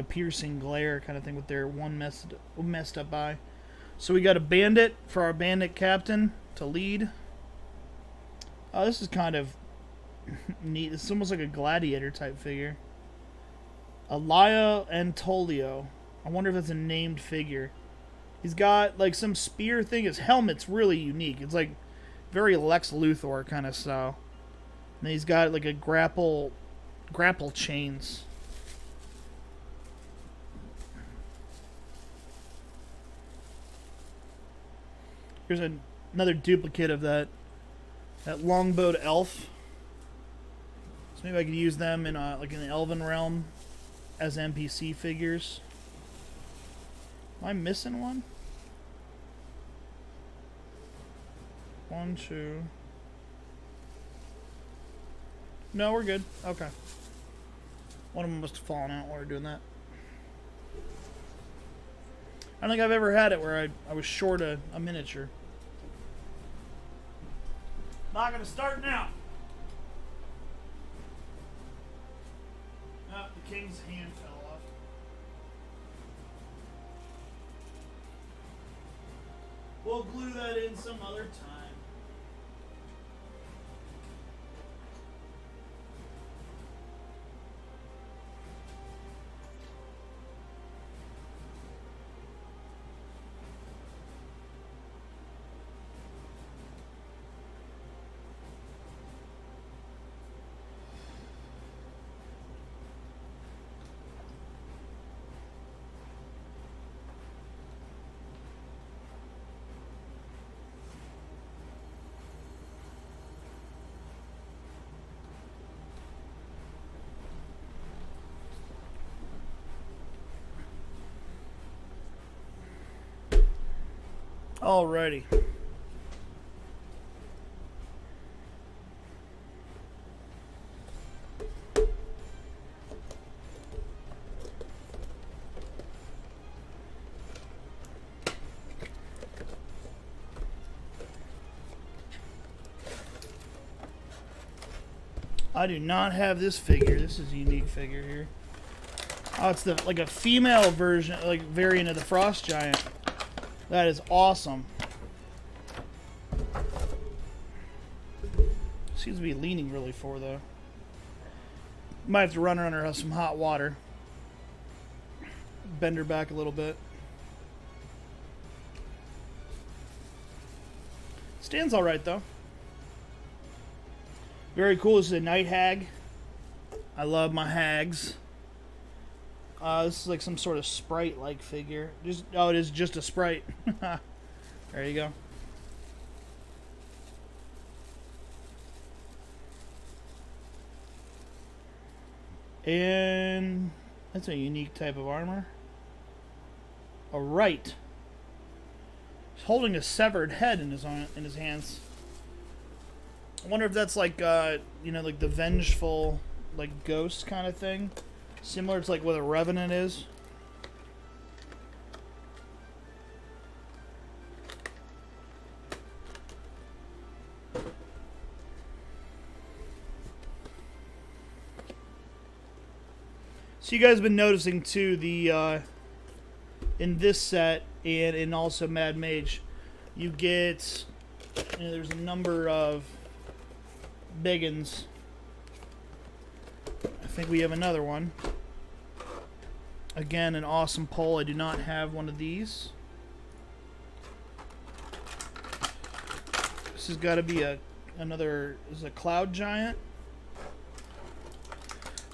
piercing glare kind of thing with their one messed up eye. So we got a bandit for our bandit captain to lead. This is kind of neat. It's almost like a gladiator type figure. Elia Antolio. I wonder if that's a named figure. He's got like some spear thing. His helmet's really unique. It's like very Lex Luthor kind of style. And he's got like a grapple chains. Here's another duplicate of that longbowed elf. So maybe I could use them in like in the Elven realm as NPC figures. Am I missing one? 1, 2. No, we're good. Okay. One of them must have fallen out while we were doing that. I don't think I've ever had it where I was short a miniature. Not gonna start now. Oh, the king's hand fell off. We'll glue that in some other time. Alrighty. I do not have this figure. This is a unique figure here. Oh, it's like a female version, like variant of the Frost Giant. That is awesome. Seems to be leaning really forward though. Might have to run her under some hot water. Bend her back a little bit. Stands alright though. Very cool. This is a night hag. I love my hags. This is like some sort of sprite-like figure. Oh, it is just a sprite. There you go. And that's a unique type of armor. A right. He's holding a severed head in his hands. I wonder if that's like you know, like the vengeful, like ghost kind of thing. Similar to like what a revenant is. So you guys have been noticing too, the in this set and in also Mad Mage, you get, you know, there's a number of biggins. I think we have another one. Again, an awesome pole. I do not have one of these. This has got to be another. This is a Cloud Giant.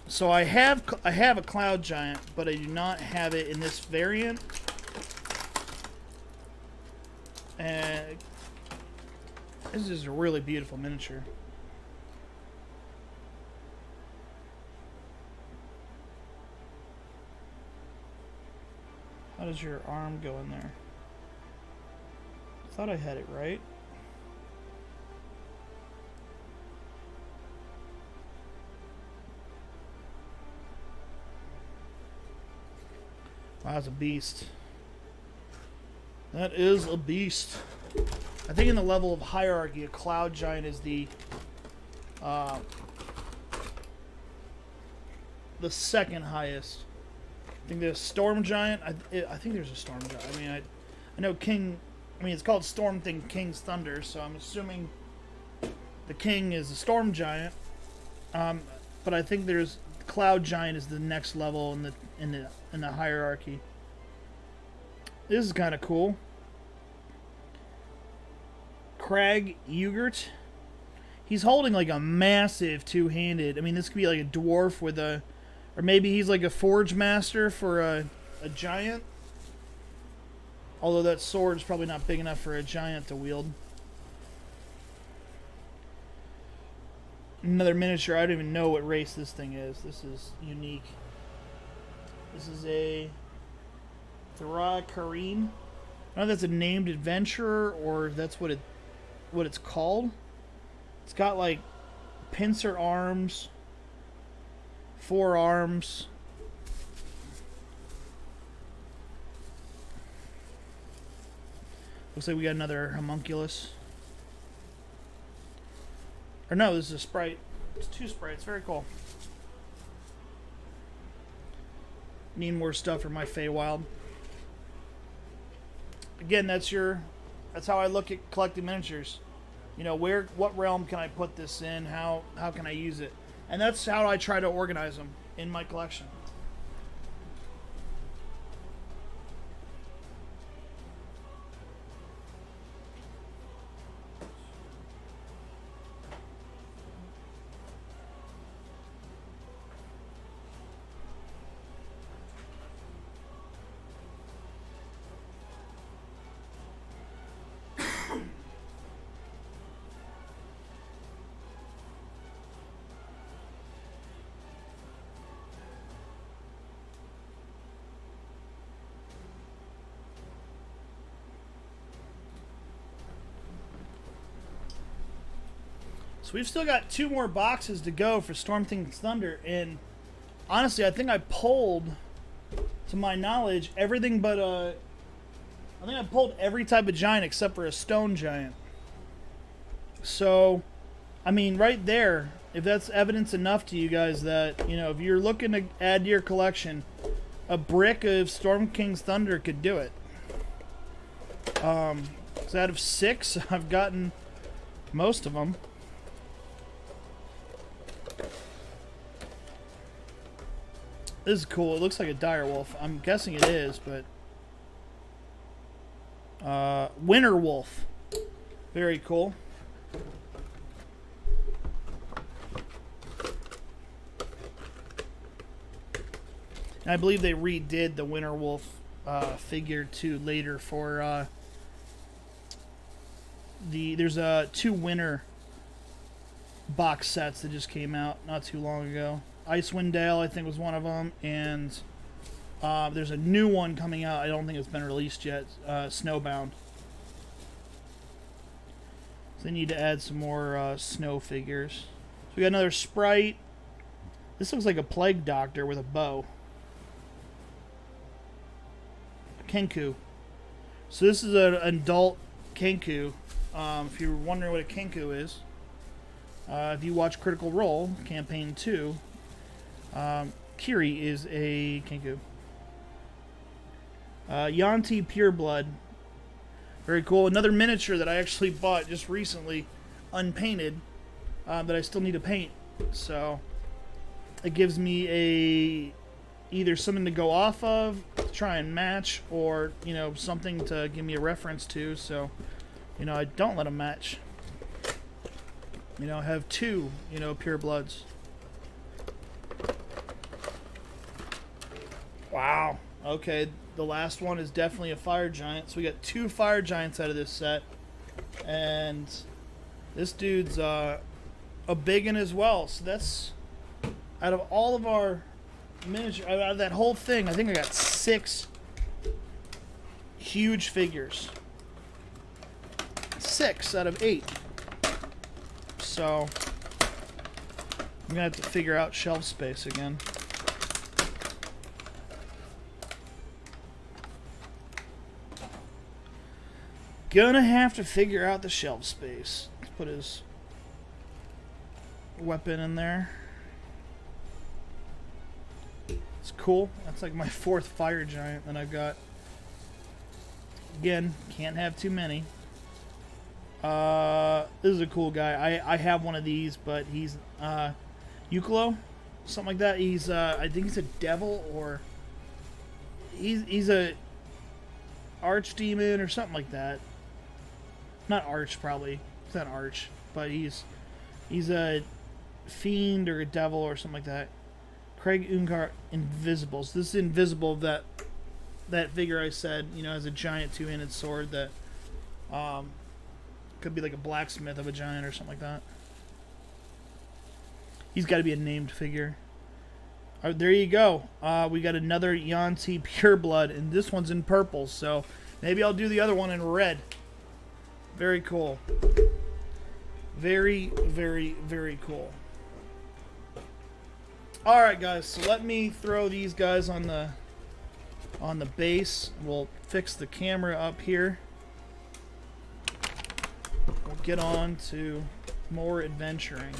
So I have a Cloud Giant, but I do not have it in this variant. And this is a really beautiful miniature. How does your arm go in there? I thought I had it right. Wow, that's a beast. That is a beast. I think in the level of hierarchy, a Cloud Giant is the second highest. I think there's Storm Giant. I think there's a Storm Giant. I mean, I know King. I mean, it's called Storm Thing King's Thunder, so I'm assuming the King is a Storm Giant. But I think there's Cloud Giant is the next level in the hierarchy. This is kind of cool. Crag Ugert. He's holding like a massive two-handed. I mean, this could be like a dwarf with a, or maybe he's like a forge master for a giant. Although that sword is probably not big enough for a giant to wield. Another miniature. I don't even know what race this thing is. This is unique. This is a Thra Kareem. I don't know if that's a named adventurer or that's what it what it's called. It's got like pincer arms, forearms. Looks like we got another homunculus. Or no, this is a sprite. It's 2 sprites. Very cool. Need more stuff for my Feywild. Again, that's how I look at collecting miniatures. You know, what realm can I put this in? How can I use it? And that's how I try to organize them in my collection. So we've still got 2 more boxes to go for Storm King's Thunder, and honestly, I think I pulled, to my knowledge, everything but I think I pulled every type of giant except for a stone giant. So, I mean, right there, if that's evidence enough to you guys that, you know, if you're looking to add to your collection, a brick of Storm King's Thunder could do it. So out of 6, I've gotten most of them. This is cool. It looks like a direwolf. I'm guessing it is, but Winter Wolf. Very cool. And I believe they redid the Winter Wolf figure too later for there's 2 winter box sets that just came out not too long ago. Icewind Dale, I think, was one of them, and there's a new one coming out. I don't think it's been released yet. Snowbound. So they need to add some more snow figures. So we got another sprite. This looks like a plague doctor with a bow. Kenku. So this is an adult Kenku. If you're wondering what a Kenku is, if you watch Critical Role Campaign 2, Kiri is a Kenku. Yanti Pureblood. Very cool. Another miniature that I actually bought just recently, unpainted, that I still need to paint. So it gives me either something to go off of, to try and match, or, you know, something to give me a reference to. So, you know, I don't let them match. You know, I have 2, you know, Purebloods. Wow. Okay, the last one is definitely a fire giant. So we got 2 fire giants out of this set. And this dude's a big one as well. So that's, out of all of our miniature, out of that whole thing, I think I got 6 huge figures. 6 out of 8. So I'm gonna have to figure out shelf space again. Gonna have to figure out the shelf space. Let's put his weapon in there. It's cool. That's like my 4th fire giant that I've got. Again, can't have too many. This is a cool guy. I have one of these, but he's Euclo, something like that. He's I think he's a devil, or he's a archdemon or something like that. Not arch, probably. It's not arch, but he's a fiend or a devil or something like that. Craig Ungar Invisible. So this is Invisible, that figure I said, you know, has a giant 2-handed sword that could be like a blacksmith of a giant or something like that. He's got to be a named figure. There you go. We got another Yanti Pureblood, and this one's in purple, so maybe I'll do the other one in red. Very cool. Very, very, very cool. Alright guys, so let me throw these guys on the base. We'll fix the camera up here. We'll get on to more adventuring.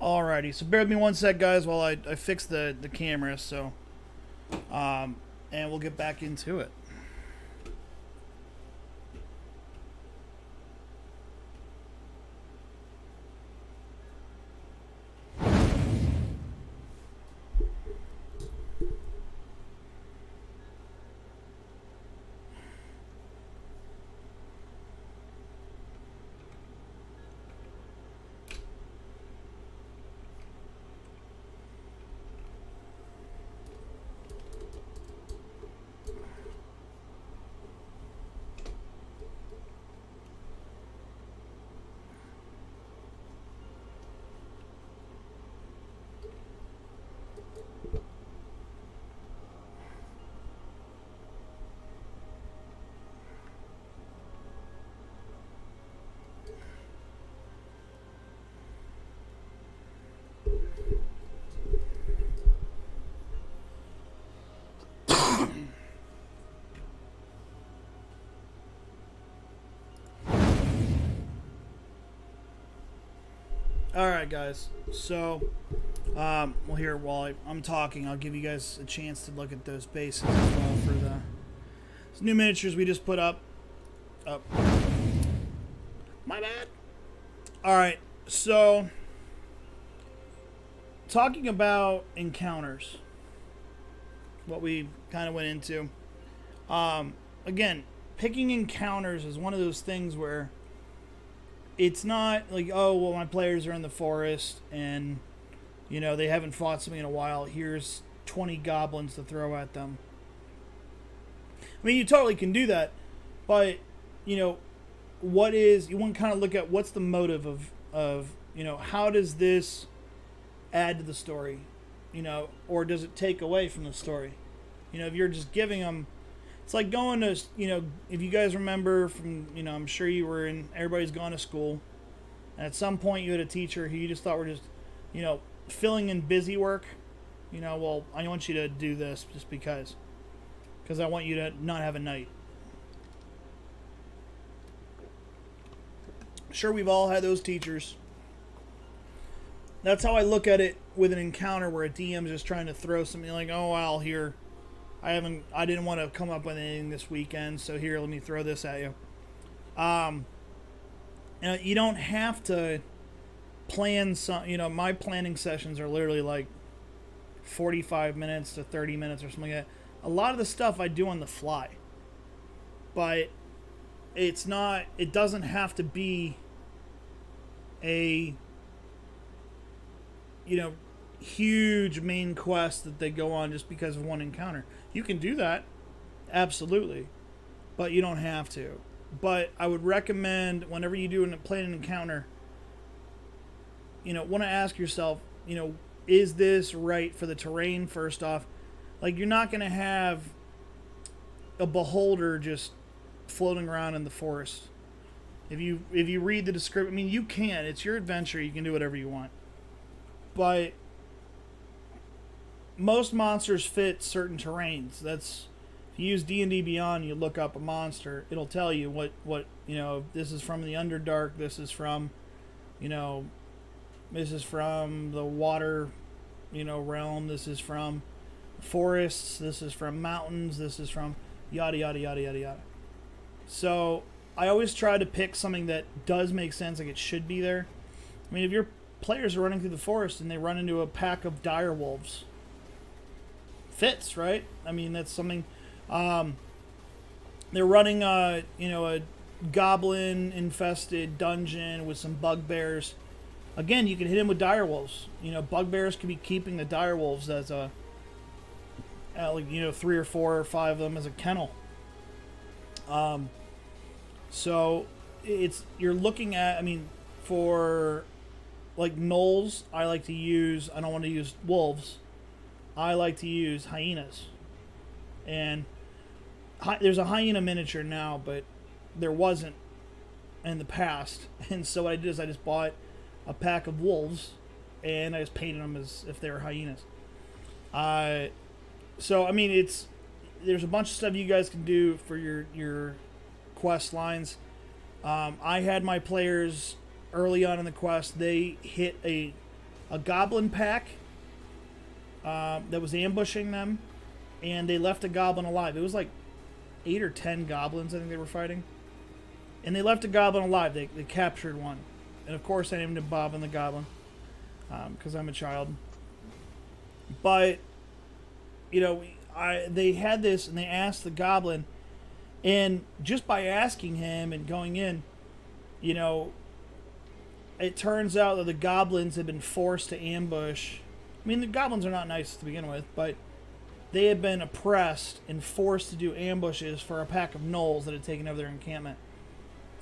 Alrighty, so bear with me one sec, guys, while I fix the camera, so, and we'll get back into it. Alright guys, so well, here while I'm talking, I'll give you guys a chance to look at those bases as well for the new miniatures we just put up. My bad. Alright, so talking about encounters, what we kind of went into. Again, picking encounters is one of those things where it's not like, oh, well, my players are in the forest and, you know, they haven't fought something in a while. Here's 20 goblins to throw at them. I mean, you totally can do that, but, you know, you want to kind of look at what's the motive of, you know, how does this add to the story, you know, or does it take away from the story? You know, if you're just giving them, it's like going to, you know, if you guys remember from, you know, I'm sure you were everybody's gone to school, and at some point you had a teacher who you just thought were just, you know, filling in busy work. You know, well, I want you to do this just because I want you to not have a night. Sure, we've all had those teachers. That's how I look at it with an encounter where a DM is just trying to throw something like, oh, well, here, I didn't want to come up with anything this weekend, so here, let me throw this at you. You don't have to plan some, you know, my planning sessions are literally like 45 minutes to 30 minutes or something like that. A lot of the stuff I do on the fly, but it doesn't have to be a, you know, huge main quest that they go on just because of one encounter. You can do that, absolutely, but you don't have to. But I would recommend whenever you do play an encounter, you know, want to ask yourself, you know, is this right for the terrain? First off, like, you're not going to have a beholder just floating around in the forest. If you read the description, I mean, you can. It's your adventure. You can do whatever you want. But most monsters fit certain terrains. That's, if you use D&D Beyond, you look up a monster, it'll tell you what you know, this is from the Underdark, this is from, you know, this is from the water, you know, realm, this is from forests, this is from mountains, this is from yada yada yada yada yada. So I always try to pick something that does make sense, like it should be there. I mean, if your players are running through the forest and they run into a pack of dire wolves, fits, right? I mean, that's something. They're running a goblin infested dungeon with some bugbears. Again, you can hit him with dire wolves. Bugbears could be keeping the dire wolves as a 3 or 4 or 5 of them as a kennel. So you're looking at, I mean, for like gnolls, I like to use, I don't want to use wolves. I like to use hyenas. And there's a hyena miniature now, but there wasn't in the past. And so what I did is I just bought a pack of wolves and I just painted them as if they were hyenas. So I mean, there's a bunch of stuff you guys can do for your quest lines. I had my players early on in the quest, they hit a goblin pack that was ambushing them, and they left a goblin alive. It was like 8 or 10 goblins I think they were fighting, and they left a goblin alive. They captured one, and of course I named him Bob and the Goblin because I'm a child. But they had this, and they asked the goblin, and just by asking him and going in, it turns out that the goblins had been forced to ambush. I mean, the goblins are not nice to begin with, but they had been oppressed and forced to do ambushes for a pack of gnolls that had taken over their encampment.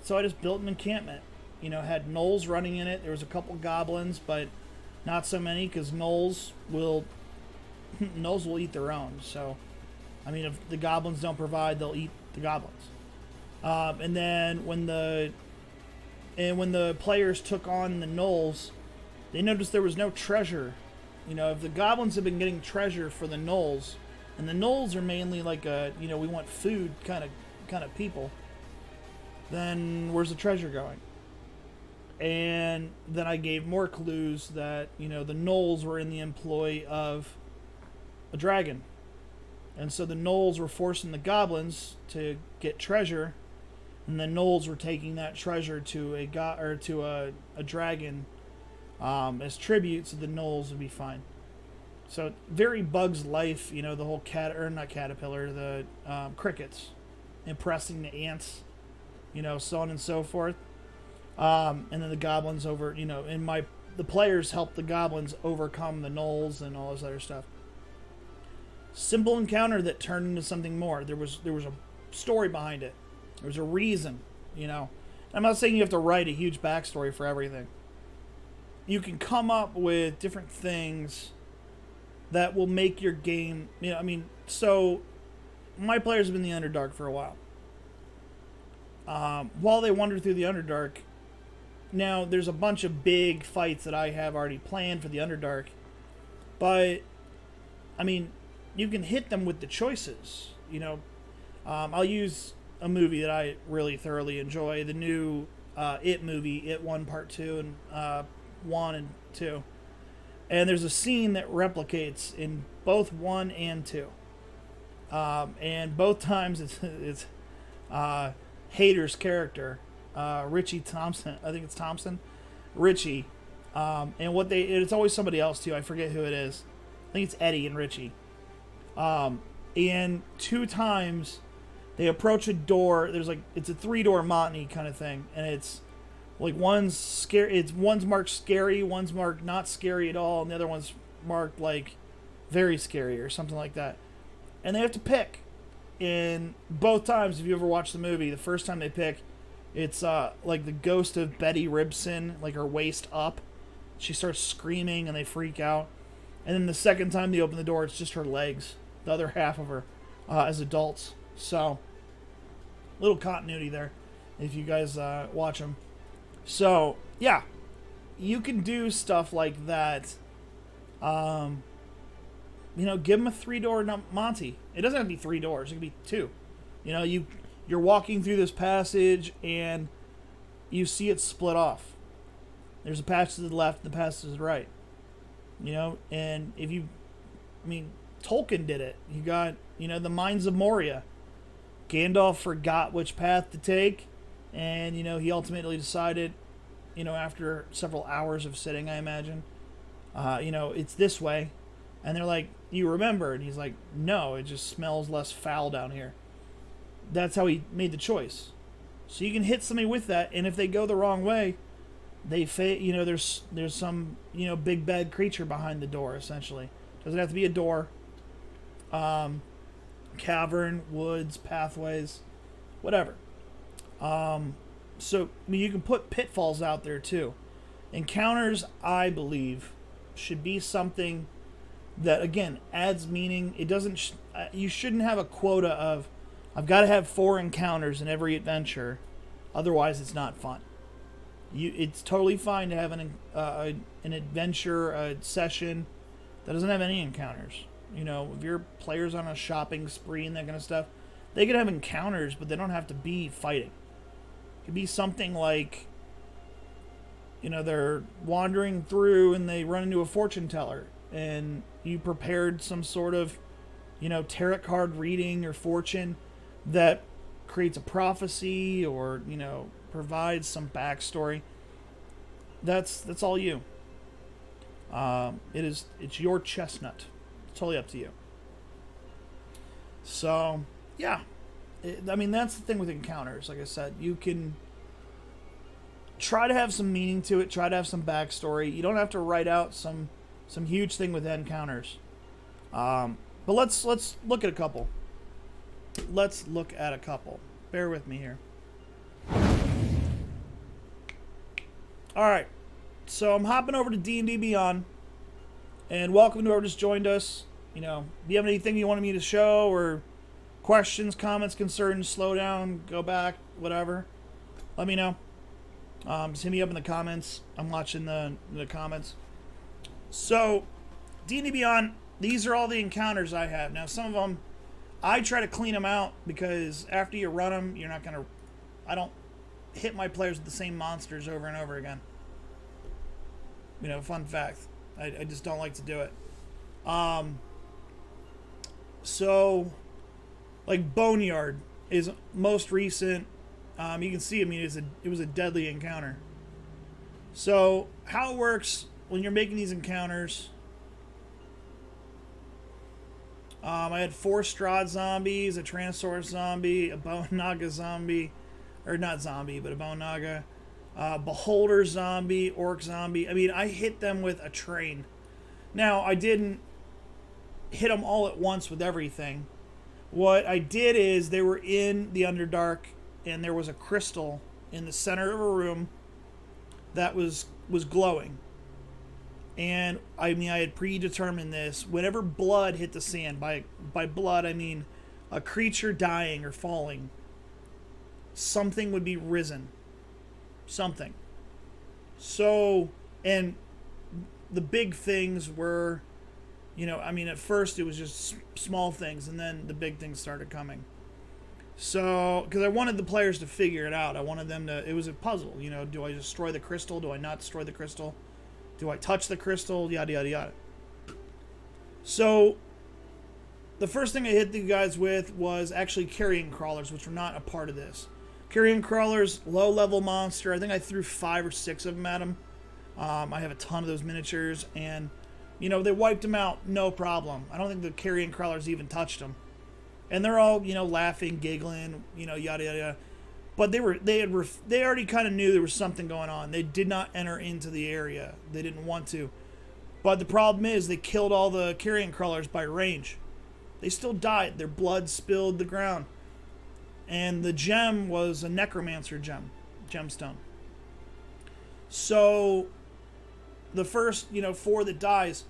So I just built an encampment. Had gnolls running in it. There was a couple goblins, but not so many because gnolls will eat their own. So, I mean, if the goblins don't provide, they'll eat the goblins. And then when the players took on the gnolls, they noticed there was no treasure. If the goblins have been getting treasure for the gnolls, and the gnolls are mainly like we want food kind of people, then where's the treasure going? And then I gave more clues that the gnolls were in the employ of a dragon, and so the gnolls were forcing the goblins to get treasure, and the gnolls were taking that treasure to a dragon as tribute, so the gnolls would be fine. So very Bugs Life, the whole not caterpillar, the crickets, impressing the ants, so on and so forth. And then the goblins the players help the goblins overcome the gnolls and all this other stuff. Simple encounter that turned into something more. There was a story behind it. There was a reason, I'm not saying you have to write a huge backstory for everything. You can come up with different things that will make your game, so my players have been in the Underdark for a while. While they wander through the Underdark, now there's a bunch of big fights that I have already planned for the Underdark, but, you can hit them with the choices, I'll use a movie that I really thoroughly enjoy, the new It movie, It 1 Part 2 and 1 and 2. And there's a scene that replicates in both 1 and 2. And both times it's Hader's character, Richie Thompson. I think it's Thompson. Richie. And it's always somebody else too. I forget who it is. I think it's Eddie and Richie. And 2 times they approach a door. It's a 3-door monotony kind of thing. And it's like one's scary. One's marked scary, one's marked not scary at all, and the other one's marked like very scary or something like that. And they have to pick. And both times, if you ever watch the movie, the first time they pick, it's like the ghost of Betty Ribson, like her waist up. She starts screaming and they freak out. And then the second time they open the door, it's just her legs, the other half of her, as adults. So, little continuity there, if you guys watch them. So, yeah, you can do stuff like that. Give them a 3-door Monty. It doesn't have to be 3 doors. It could be 2. You're walking through this passage and you see it split off. There's a passage to the left and the passage to the right. And if you, Tolkien did it. You got, the Mines of Moria. Gandalf forgot which path to take, and, he ultimately decided, after several hours of sitting, I imagine, it's this way. And they're like, you remember? And he's like, no, it just smells less foul down here. That's how he made the choice. So you can hit somebody with that, and if they go the wrong way, there's some, big bad creature behind the door, essentially. Doesn't have to be a door. Cavern, woods, pathways, whatever. So, you can put pitfalls out there, too. Encounters, I believe, should be something that, again, adds meaning. It doesn't... you shouldn't have a quota of, I've got to have 4 encounters in every adventure, otherwise it's not fun. It's totally fine to have an adventure, a session that doesn't have any encounters. If your player's on a shopping spree and that kind of stuff, they could have encounters, but they don't have to be fighting. It could be something like, they're wandering through and they run into a fortune teller, and you prepared some sort of, tarot card reading or fortune that creates a prophecy or, provides some backstory. That's all you. It's your chestnut. It's totally up to you. So, yeah. That's the thing with encounters. Like I said, you can try to have some meaning to it, try to have some backstory. You don't have to write out some huge thing with encounters. But let's look at a couple. Let's look at a couple. Bear with me here. Alright. So I'm hopping over to D&D Beyond. And welcome to whoever just joined us. Do you have anything you wanted me to show, or questions, comments, concerns, slow down, go back, whatever, let me know. Just hit me up in the comments. I'm watching the comments. So, D&D Beyond, these are all the encounters I have. Now, some of them, I try to clean them out, because after you run them, you're not going to... I don't hit my players with the same monsters over and over again. Fun fact. I just don't like to do it. So, like Boneyard is most recent. You can see, it was a deadly encounter. So, how it works when you're making these encounters, I had 4 Strahd zombies, a Tyrannosaurus zombie, a Bone Naga zombie, or not zombie, but a Bone Naga, Beholder zombie, Orc zombie. I hit them with a train. Now, I didn't hit them all at once with everything. What I did is, they were in the Underdark, and there was a crystal in the center of a room that was glowing. And, I had predetermined this. Whenever blood hit the sand, by blood I mean a creature dying or falling, something would be risen. Something. So, and the big things were, at first it was just small things, and then the big things started coming. So, because I wanted the players to figure it out. I wanted them to, it was a puzzle, do I destroy the crystal? Do I not destroy the crystal? Do I touch the crystal? Yada, yada, yada. So, the first thing I hit you guys with was actually carrion crawlers, which were not a part of this. Carrion crawlers, low-level monster. I think I threw 5 or 6 of them at him. I have a ton of those miniatures, and, they wiped them out, no problem. I don't think the carrion crawlers even touched them. And they're all, laughing, giggling, yada, yada, yada. But they already kind of knew there was something going on. They did not enter into the area. They didn't want to. But the problem is, they killed all the carrion crawlers by range. They still died. Their blood spilled the ground. And the gem was a necromancer gemstone. So, the first, 4 that dies,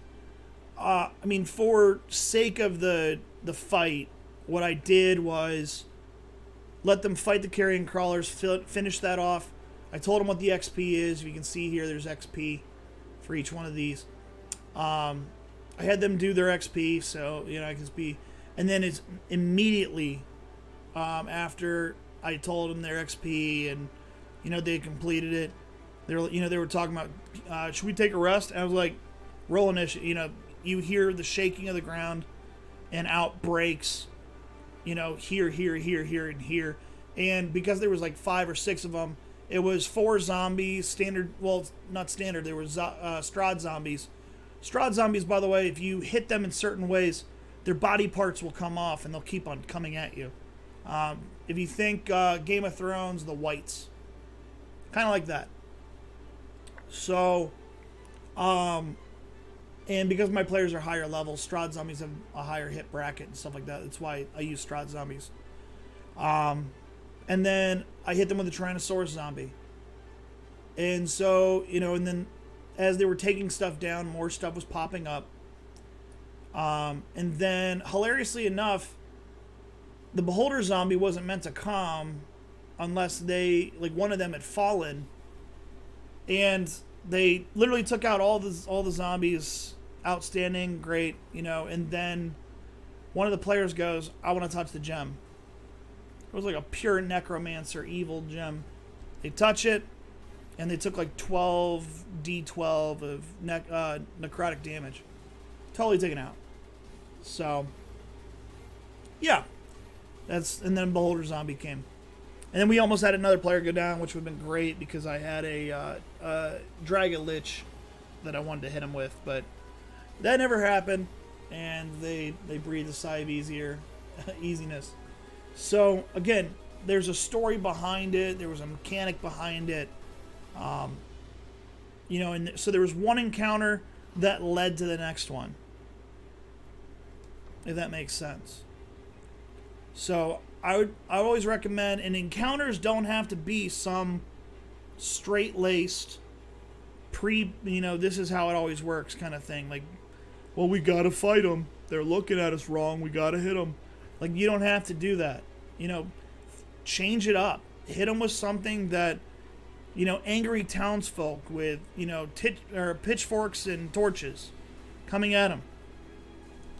for sake of the fight, what I did was let them fight the carrion crawlers, finish that off. I told them what the XP is. If you can see here, there's XP for each one of these. I had them do their XP, so, I can be... And then it's immediately... after I told them their XP and, they completed it, they were talking about, should we take a rest? And I was like, roll initiative. You hear the shaking of the ground. and outbreaks, here, here, here, here, and here. And because there was like 5 or 6 of them, it was 4 zombies, standard, well, not standard, there was Strahd zombies. Strahd zombies, by the way, if you hit them in certain ways, their body parts will come off and they'll keep on coming at you. If you think Game of Thrones, the Whites. Kind of like that. So, and because my players are higher level, Strahd zombies have a higher hit bracket and stuff like that. That's why I use Strahd zombies. And then I hit them with a Tyrannosaurus zombie. And so, and then as they were taking stuff down, more stuff was popping up. And then, hilariously enough, the Beholder zombie wasn't meant to come unless one of them had fallen. And they literally took out all the zombies. Outstanding, great, and then one of the players goes, I want to touch the gem. It was like a pure necromancer evil gem. They touch it, and they took like 12 D12 of necrotic damage. Totally taken out. So, yeah. And then Beholder Zombie came. And then we almost had another player go down, which would have been great because I had a Dragon Lich that I wanted to hit him with, but that never happened, and they breathed a sigh of easiness. So, again, there's a story behind it. There was a mechanic behind it. And so there was one encounter that led to the next one. If that makes sense. So, I always recommend, and encounters don't have to be some straight-laced, this is how it always works kind of thing. Like, well, we gotta fight them. They're looking at us wrong. We gotta hit them. Like, you don't have to do that. Change it up. Hit them with something that, angry townsfolk with, pitchforks and torches coming at them.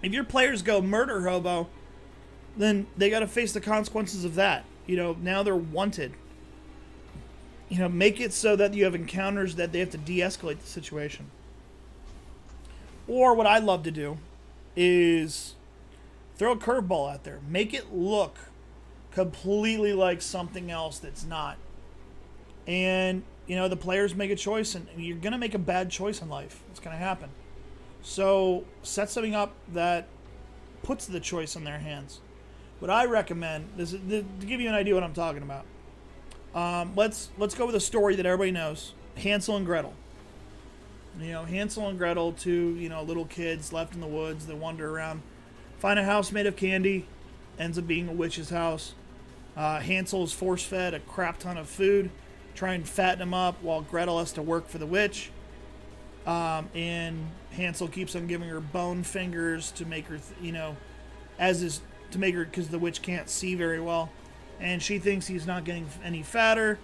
If your players go murder hobo, then they got to face the consequences of that. Now they're wanted. Make it so that you have encounters that they have to de-escalate the situation. Or what I love to do is throw a curveball out there. Make it look completely like something else that's not. And, the players make a choice, and you're going to make a bad choice in life. It's going to happen. So set something up that puts the choice in their hands. What I recommend is to give you an idea what I'm talking about. Let's go with a story that everybody knows. Hansel and Gretel. Hansel and Gretel, two, little kids left in the woods that wander around, find a house made of candy, ends up being a witch's house. Hansel is force-fed a crap ton of food, try and fatten him up while Gretel has to work for the witch. And Hansel keeps on giving her bone fingers to make her, to make her, because the witch can't see very well. And she thinks he's not getting any fatter.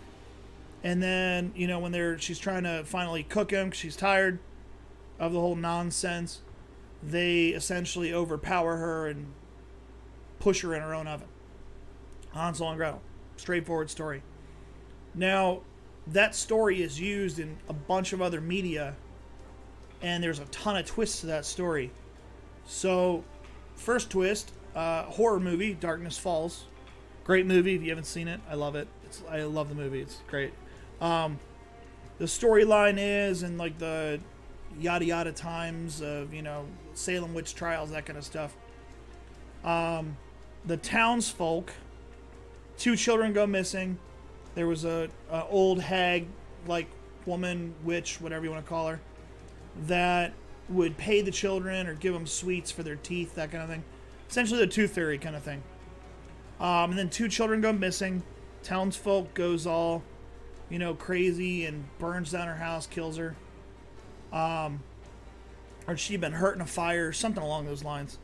And then, when she's trying to finally cook him because she's tired of the whole nonsense, they essentially overpower her and push her in her own oven. Hansel and Gretel. Straightforward story. Now, that story is used in a bunch of other media, and there's a ton of twists to that story. So, first twist, horror movie, Darkness Falls. Great movie. If you haven't seen it, I love it. I love the movie. It's great. The storyline is in like the yada yada times of, Salem witch trials, that kind of stuff. The townsfolk, 2 children go missing. There was a old hag, like woman, witch, whatever you want to call her, that would pay the children or give them sweets for their teeth, that kind of thing. Essentially the tooth fairy kind of thing. And then 2 children go missing. Townsfolk goes all, crazy and burns down her house, kills her. Or she'd been hurt in a fire, something along those lines.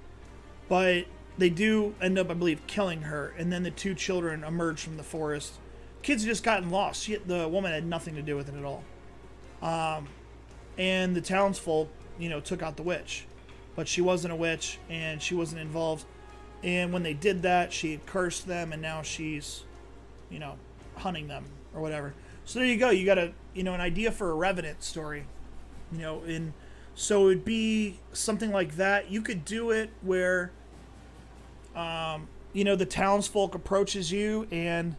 But they do end up, I believe, killing her. And then the 2 children emerge from the forest. Kids had just gotten lost. The woman had nothing to do with it at all. And the townsfolk, took out the witch. But she wasn't a witch, and she wasn't involved. And when they did that, she had cursed them, and now she's, hunting them or whatever. So there you go. You got an idea for a Revenant story. And so it would be something like that. You could do it where, You know, the townsfolk approaches you and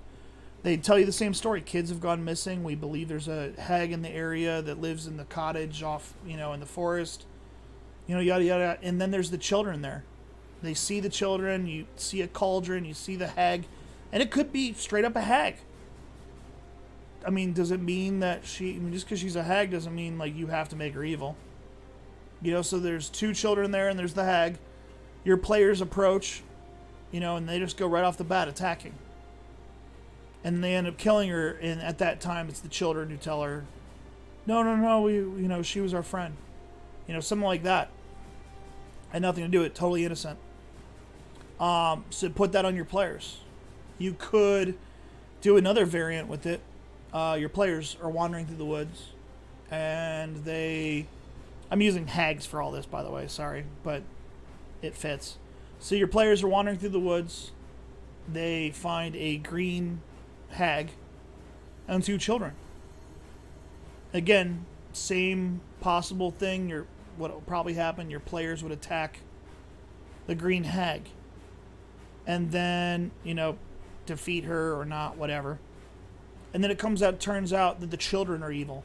they tell you the same story. Kids have gone missing. We believe there's a hag in the area that lives in the cottage off, you know, in the forest. You know, yada, yada. And then there's the children there. They see the children. You see a cauldron. You see the hag. And it could be straight up a hag. I mean, does it mean that just because she's a hag doesn't mean, like, you have to make her evil. You know, so there's two children there and there's the hag. Your players approach, you know, and they just go right off the bat attacking. And they end up killing her, and at that time it's the children who tell her, no, you know, she was our friend. You know, something like that. Had nothing to do with it, totally innocent. So put that on your players. You could do another variant with it. Your players are wandering through the woods, and I'm using hags for all this, by the way, sorry, but it fits. So your players are wandering through the woods. They find a green hag and two children. Again, same possible thing. What will probably happen, your players would attack the green hag. And then, you know, defeat her or not, whatever. And then turns out that the children are evil.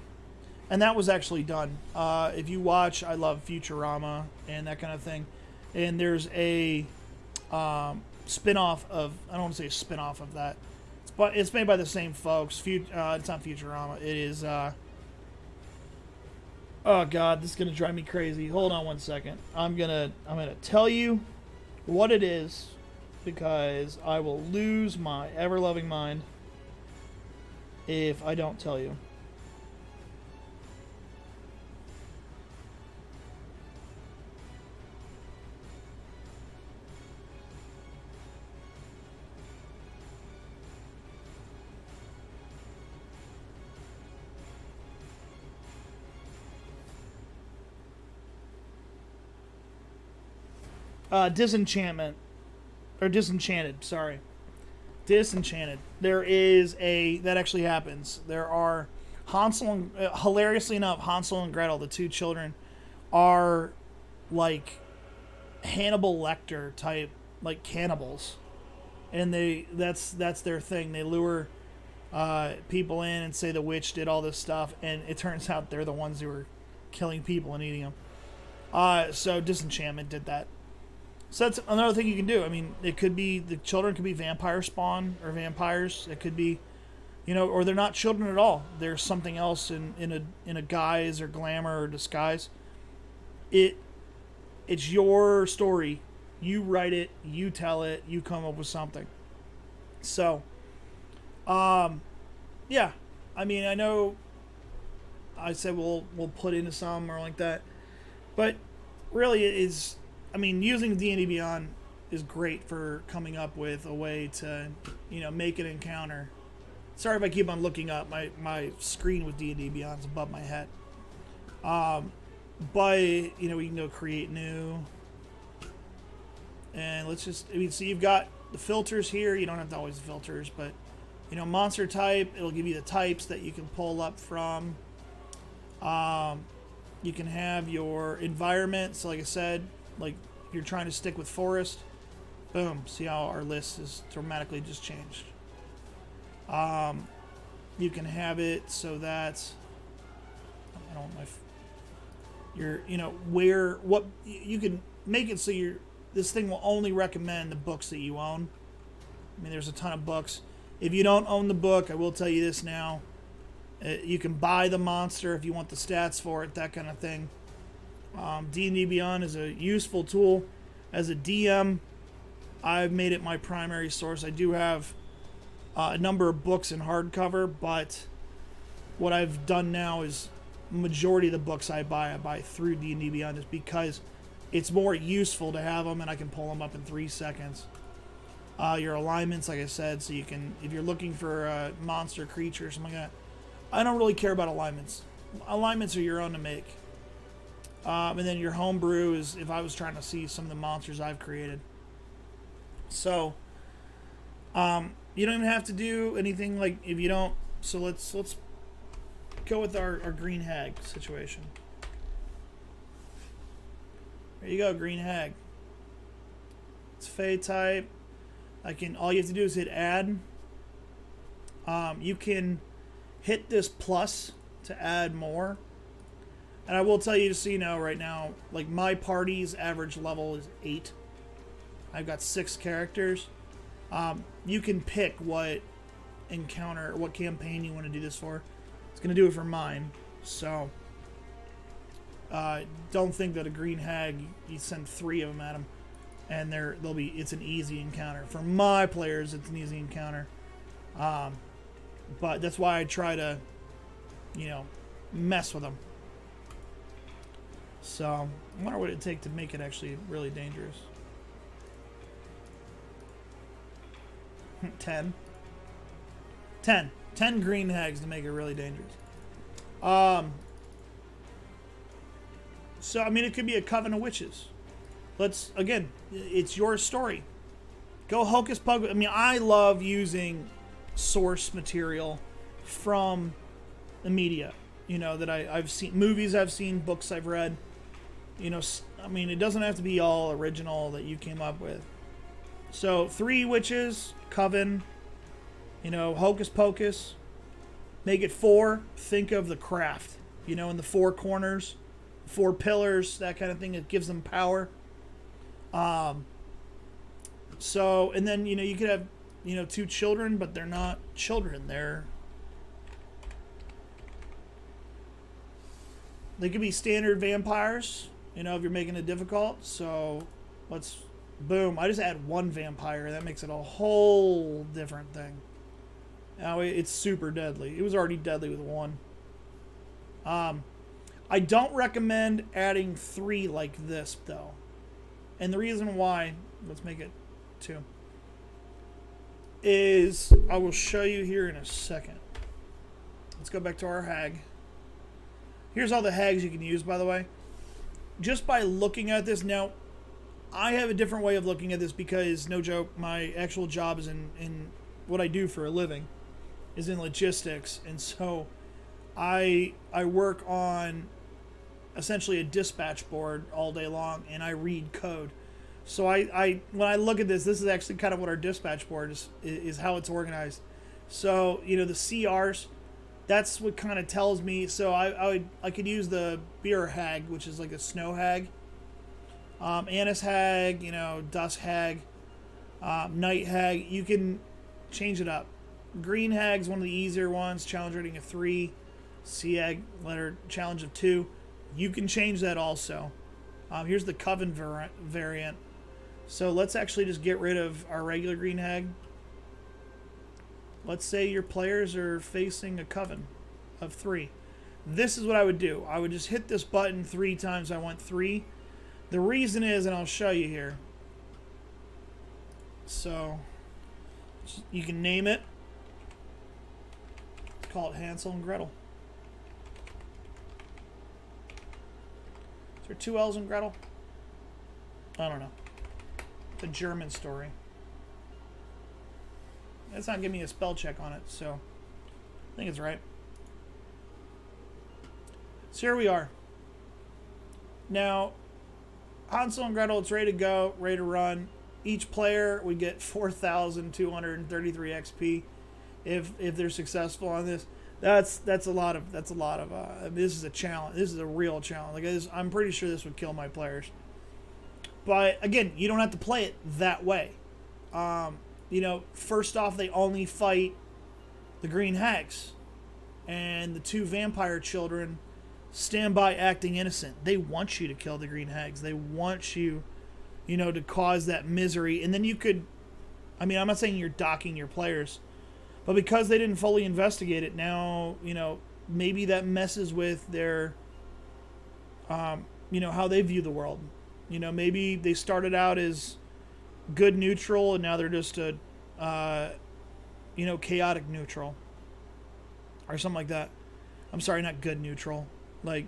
And that was actually done. If you watch, I love Futurama and that kind of thing. And there's a spin-off of, I don't want to say a spin-off of that. But it's made by the same folks. It's not Futurama. It is, oh God, this is going to drive me crazy. Hold on one second. I'm gonna tell you what it is, because I will lose my ever-loving mind if I don't tell you. Disenchanted, sorry. Disenchanted. That actually happens. There are hilariously enough, Hansel and Gretel, the two children, are like Hannibal Lecter type, like cannibals. And that's their thing. They lure people in and say the witch did all this stuff, and it turns out they're the ones who were killing people and eating them. So Disenchantment did that. So that's another thing you can do. I mean, it could be, the children could be vampire spawn or vampires. It could be, you know, or they're not children at all. There's something else in a guise or glamour or disguise. It's your story. You write it, you tell it, you come up with something. So, yeah. I mean, I know I said we'll put into some or like that, but really it is. I mean, using D&D Beyond is great for coming up with a way to, you know, make an encounter. Sorry if I keep on looking up. My screen with D&D Beyond is above my head. But, you know, we can go create new. And let's just, I mean, so you've got the filters here. You don't have to always filters, but, you know, monster type, it'll give you the types that you can pull up from. You can have your environment. So like I said, like if you're trying to stick with forest, boom, see how our list is dramatically just changed. You can have it so that, I don't know, you're, you know, what you can make it so this thing will only recommend the books that you own. I mean, there's a ton of books. If you don't own the book, I will tell you this now, you can buy the monster if you want the stats for it, that kind of thing. D&D Beyond is a useful tool. As a DM, I've made it my primary source. I do have a number of books in hardcover, but what I've done now is majority of the books I buy through D&D Beyond, just because it's more useful to have them and I can pull them up in 3 seconds. Your alignments, like I said, so you can, if you're looking for a monster, creature, or something like that, I don't really care about alignments. Alignments are your own to make. And then your homebrew is if I was trying to see some of the monsters I've created. So, you don't even have to do anything like, if you don't. So let's go with our green hag situation. There you go, green hag. It's Fey type. All you have to do is hit add. You can hit this plus to add more. And I will tell you, just so you know, right now, like my party's average level is 8. I've got 6 characters. You can pick what encounter, what campaign you want to do this for. It's going to do it for mine. So, don't think that a green hag, you send 3 of them at them, and it's an easy encounter. For my players, it's an easy encounter. But that's why I try to, mess with them. So, I wonder what it'd take to make it actually really dangerous. 10 green hags to make it really dangerous. So, I mean, it could be a coven of witches. Again, it's your story. Go hocus pocus. I mean, I love using source material from the media, that I've seen, movies I've seen, books I've read. I mean, it doesn't have to be all original that you came up with. So, 3 witches, coven, hocus pocus. Make it 4. Think of the craft, in the 4 corners, 4 pillars, that kind of thing. It gives them power. So, and then, you could have, 2 children, but they're not children. They could be standard vampires, if you're making it difficult. So, boom, I just add 1 vampire. That makes it a whole different thing. Now, it's super deadly. It was already deadly with 1. I don't recommend adding 3 like this, though. And the reason why, let's make it 2, is I will show you here in a second. Let's go back to our hag. Here's all the hags you can use, by the way. Just by looking at this, now, I have a different way of looking at this because, no joke, my actual job is in what I do for a living, is in logistics. And so I work on essentially a dispatch board all day long, and I read code. So when I look at this is actually kind of what our dispatch board is how it's organized. So, the CRs, that's what kind of tells me. So I could use the beer hag, which is like a snow hag. Anise hag, dusk hag, night hag. You can change it up. Green hag's one of the easier ones, challenge rating of 3. Sea hag, letter challenge of 2. You can change that also. Here's the coven variant. So let's actually just get rid of our regular green hag. Let's say your players are facing a coven of 3. This is what I would do. I would just hit this button 3 times. I want 3. The reason is, and I'll show you here. So you can name it. Call it Hansel and Gretel. Is there 2 L's in Gretel? I don't know. It's a German story. It's not giving me a spell check on it, so I think it's right. So here we are. Now, Hansel and Gretel, it's ready to go, ready to run. Each player would get 4,233 XP if they're successful on this. That's a lot of this is a challenge. This is a real challenge. Like I'm pretty sure this would kill my players. But again, you don't have to play it that way. First off, they only fight the green hags, and the 2 vampire children stand by acting innocent. They want you to kill the green hags. They want you, to cause that misery. And then you could, I'm not saying you're docking your players, but because they didn't fully investigate it, now, maybe that messes with their, how they view the world. Maybe they started out as good neutral, and now they're just a, chaotic neutral. Or something like that. I'm sorry, not good neutral. Like,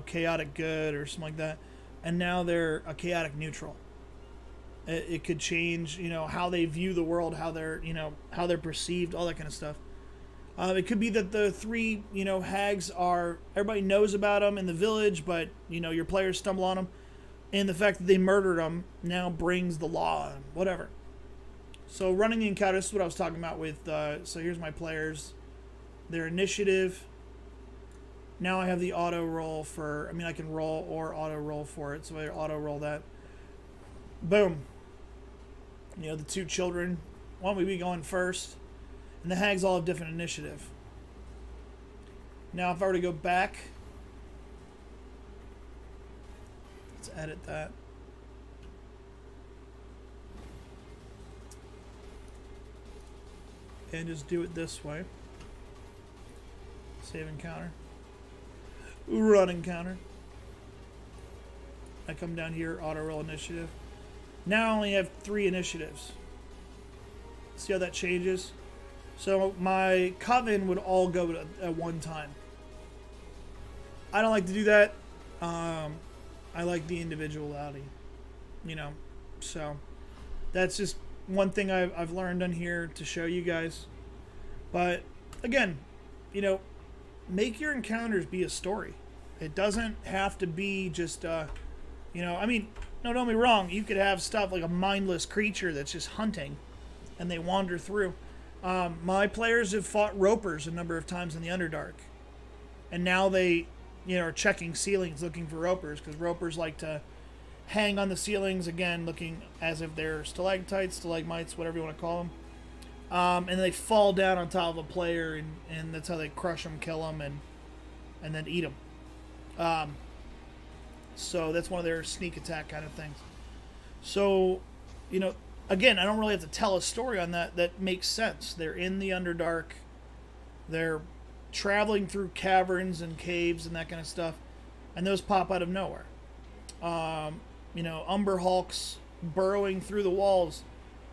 chaotic good or something like that. And now they're a chaotic neutral. It could change, how they view the world, how they're perceived, all that kind of stuff. It could be that the 3, hags everybody knows about them in the village, but, your players stumble on them. And the fact that they murdered them now brings the law and whatever. So running the encounter, this is what I was talking about with, so here's my players. Their initiative. Now I have the auto roll for, I can roll or auto roll for it. So I auto roll that. Boom. The two children. Why don't we be going first? And the hags all have different initiative. Now if I were to go back, let's edit that. And just do it this way. Save encounter. Run encounter. I come down here, auto roll initiative. Now I only have 3 initiatives. See how that changes? So my coven would all go at one time. I don't like to do that. I like the individuality, So that's just one thing I've learned on here to show you guys. But again, make your encounters be a story. It doesn't have to be just, no, don't get me wrong. You could have stuff like a mindless creature that's just hunting and they wander through. My players have fought ropers a number of times in the Underdark. And now they, are checking ceilings looking for ropers because ropers like to hang on the ceilings, again, looking as if they're stalactites, stalagmites, whatever you want to call them. And they fall down on top of a player, and that's how they crush them, kill them, and then eat them. So that's one of their sneak attack kind of things. So, again, I don't really have to tell a story on that. That makes sense. They're in the Underdark. They're traveling through caverns and caves and that kind of stuff. And those pop out of nowhere. Umber Hulks burrowing through the walls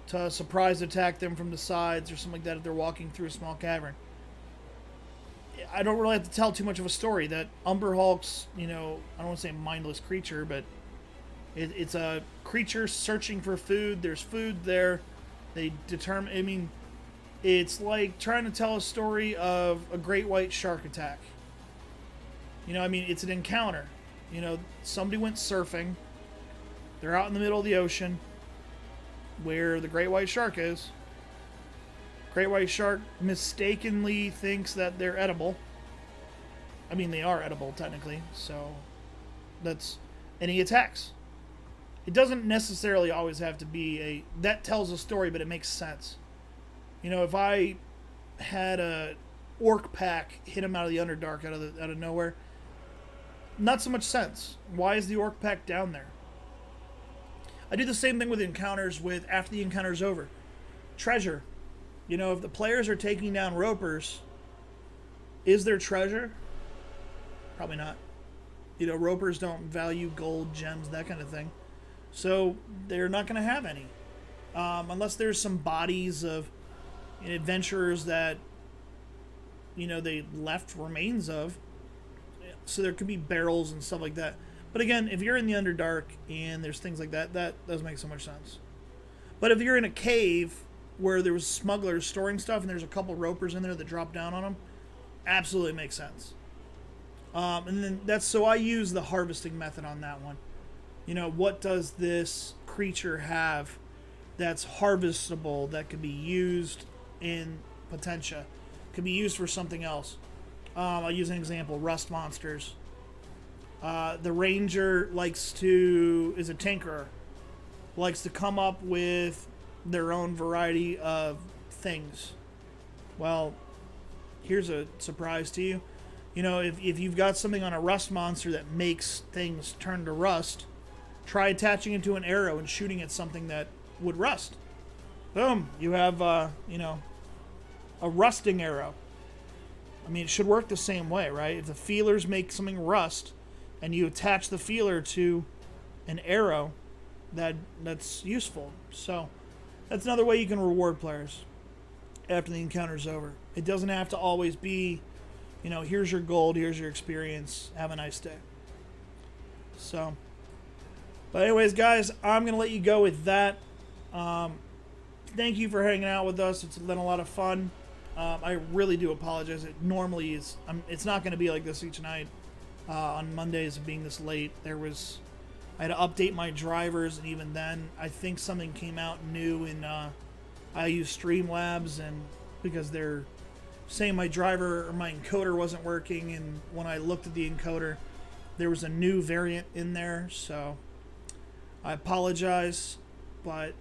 to surprise attack them from the sides or something like that if they're walking through a small cavern. I don't really have to tell too much of a story. That Umber Hulks, I don't want to say mindless creature, but it's a creature searching for food. There's food there. They determine, it's like trying to tell a story of a great white shark attack. It's an encounter. Somebody went surfing. They're out in the middle of the ocean where the great white shark is. Great white shark mistakenly thinks that they're edible. They are edible technically, so and he attacks. It doesn't necessarily always have to be that tells a story, but it makes sense. If I had a orc pack hit him out of the Underdark out of nowhere, not so much sense. Why is the orc pack down there? I do the same thing with encounters after the encounter's over. Treasure. If the players are taking down ropers, is there treasure? Probably not. Ropers don't value gold, gems, that kind of thing. So they're not going to have any. Unless there's some bodies of adventurers that, they left remains of. So there could be barrels and stuff like that. But again, if you're in the Underdark and there's things like that, that doesn't make so much sense. But if you're in a cave where there was smugglers storing stuff and there's a couple ropers in there that drop down on them, absolutely makes sense. And then so I use the harvesting method on that one. What does this creature have that's harvestable that could be used in Potentia? Could be used for something else. I'll use an example, rust monsters. The ranger is a tinkerer. Likes to come up with their own variety of things. Well, here's a surprise to you. If you've got something on a rust monster that makes things turn to rust, try attaching it to an arrow and shooting at something that would rust. Boom, you have, a rusting arrow. It should work the same way, right? If the feelers make something rust and you attach the feeler to an arrow, that's useful. So that's another way you can reward players after the encounter's over. It doesn't have to always be, here's your gold, here's your experience, have a nice day. So, but anyways, guys, I'm going to let you go with that. Thank you for hanging out with us. It's been a lot of fun. I really do apologize. It normally is. It's not going to be like this each night. On Mondays, being this late, there was I had to update my drivers, and even then, I think something came out new in I use Streamlabs, and because they're saying my driver or my encoder wasn't working, and when I looked at the encoder, there was a new variant in there, so I apologize, but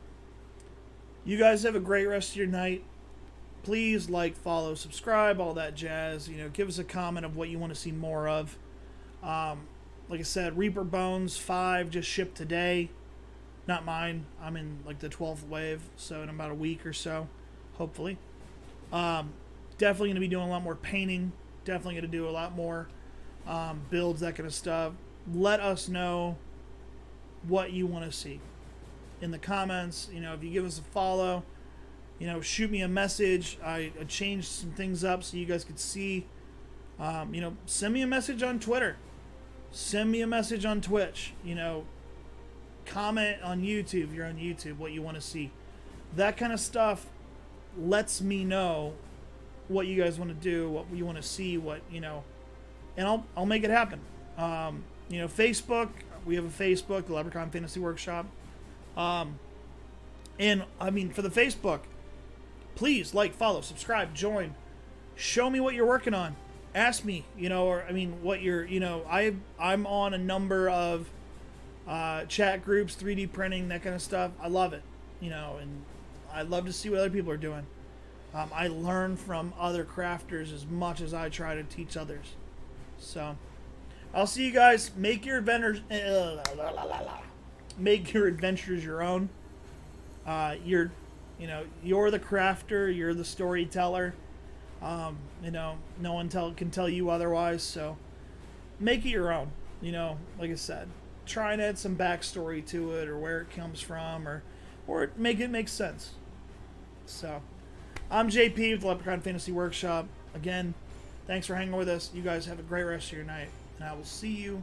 you guys have a great rest of your night. Please like, follow, subscribe, all that jazz. You know, give us a comment of what you want to see more of. Like I said, Reaper Bones 5 just shipped today. Not mine. I'm in like the 12th wave, so in about a week or so, hopefully. Definitely going to be doing a lot more painting. Definitely going to do a lot more builds, that kind of stuff. Let us know what you want to see in the comments. You know, if you give us a follow, you know, shoot me a message. I changed some things up so you guys could see. You know, send me a message on Twitter. Send me a message on Twitch. You know, comment on YouTube if you're on YouTube what you want to see. That kind of stuff lets me know what you guys want to do, what you want to see, what, you know, and I'll make it happen. You know, Facebook, we have a Facebook, the Leprechaun Fantasy Workshop. And I mean, for the Facebook, please like, follow, subscribe, join, show me what you're working on. Ask me, you know, or I mean, what you're, you know, I'm on a number of chat groups, 3D printing, that kind of stuff. I love it, you know, and I love to see what other people are doing. I learn from other crafters as much as I try to teach others. So, I'll see you guys. Make your adventures, make your adventures your own. You know, you're the crafter, you're the storyteller. You know, no one can tell you otherwise, so make it your own. You know, like I said, try and add some backstory to it, or where it comes from, or make it make sense. So, I'm JP with the Leprechaun Fantasy Workshop. Again, thanks for hanging with us. You guys have a great rest of your night, and I will see you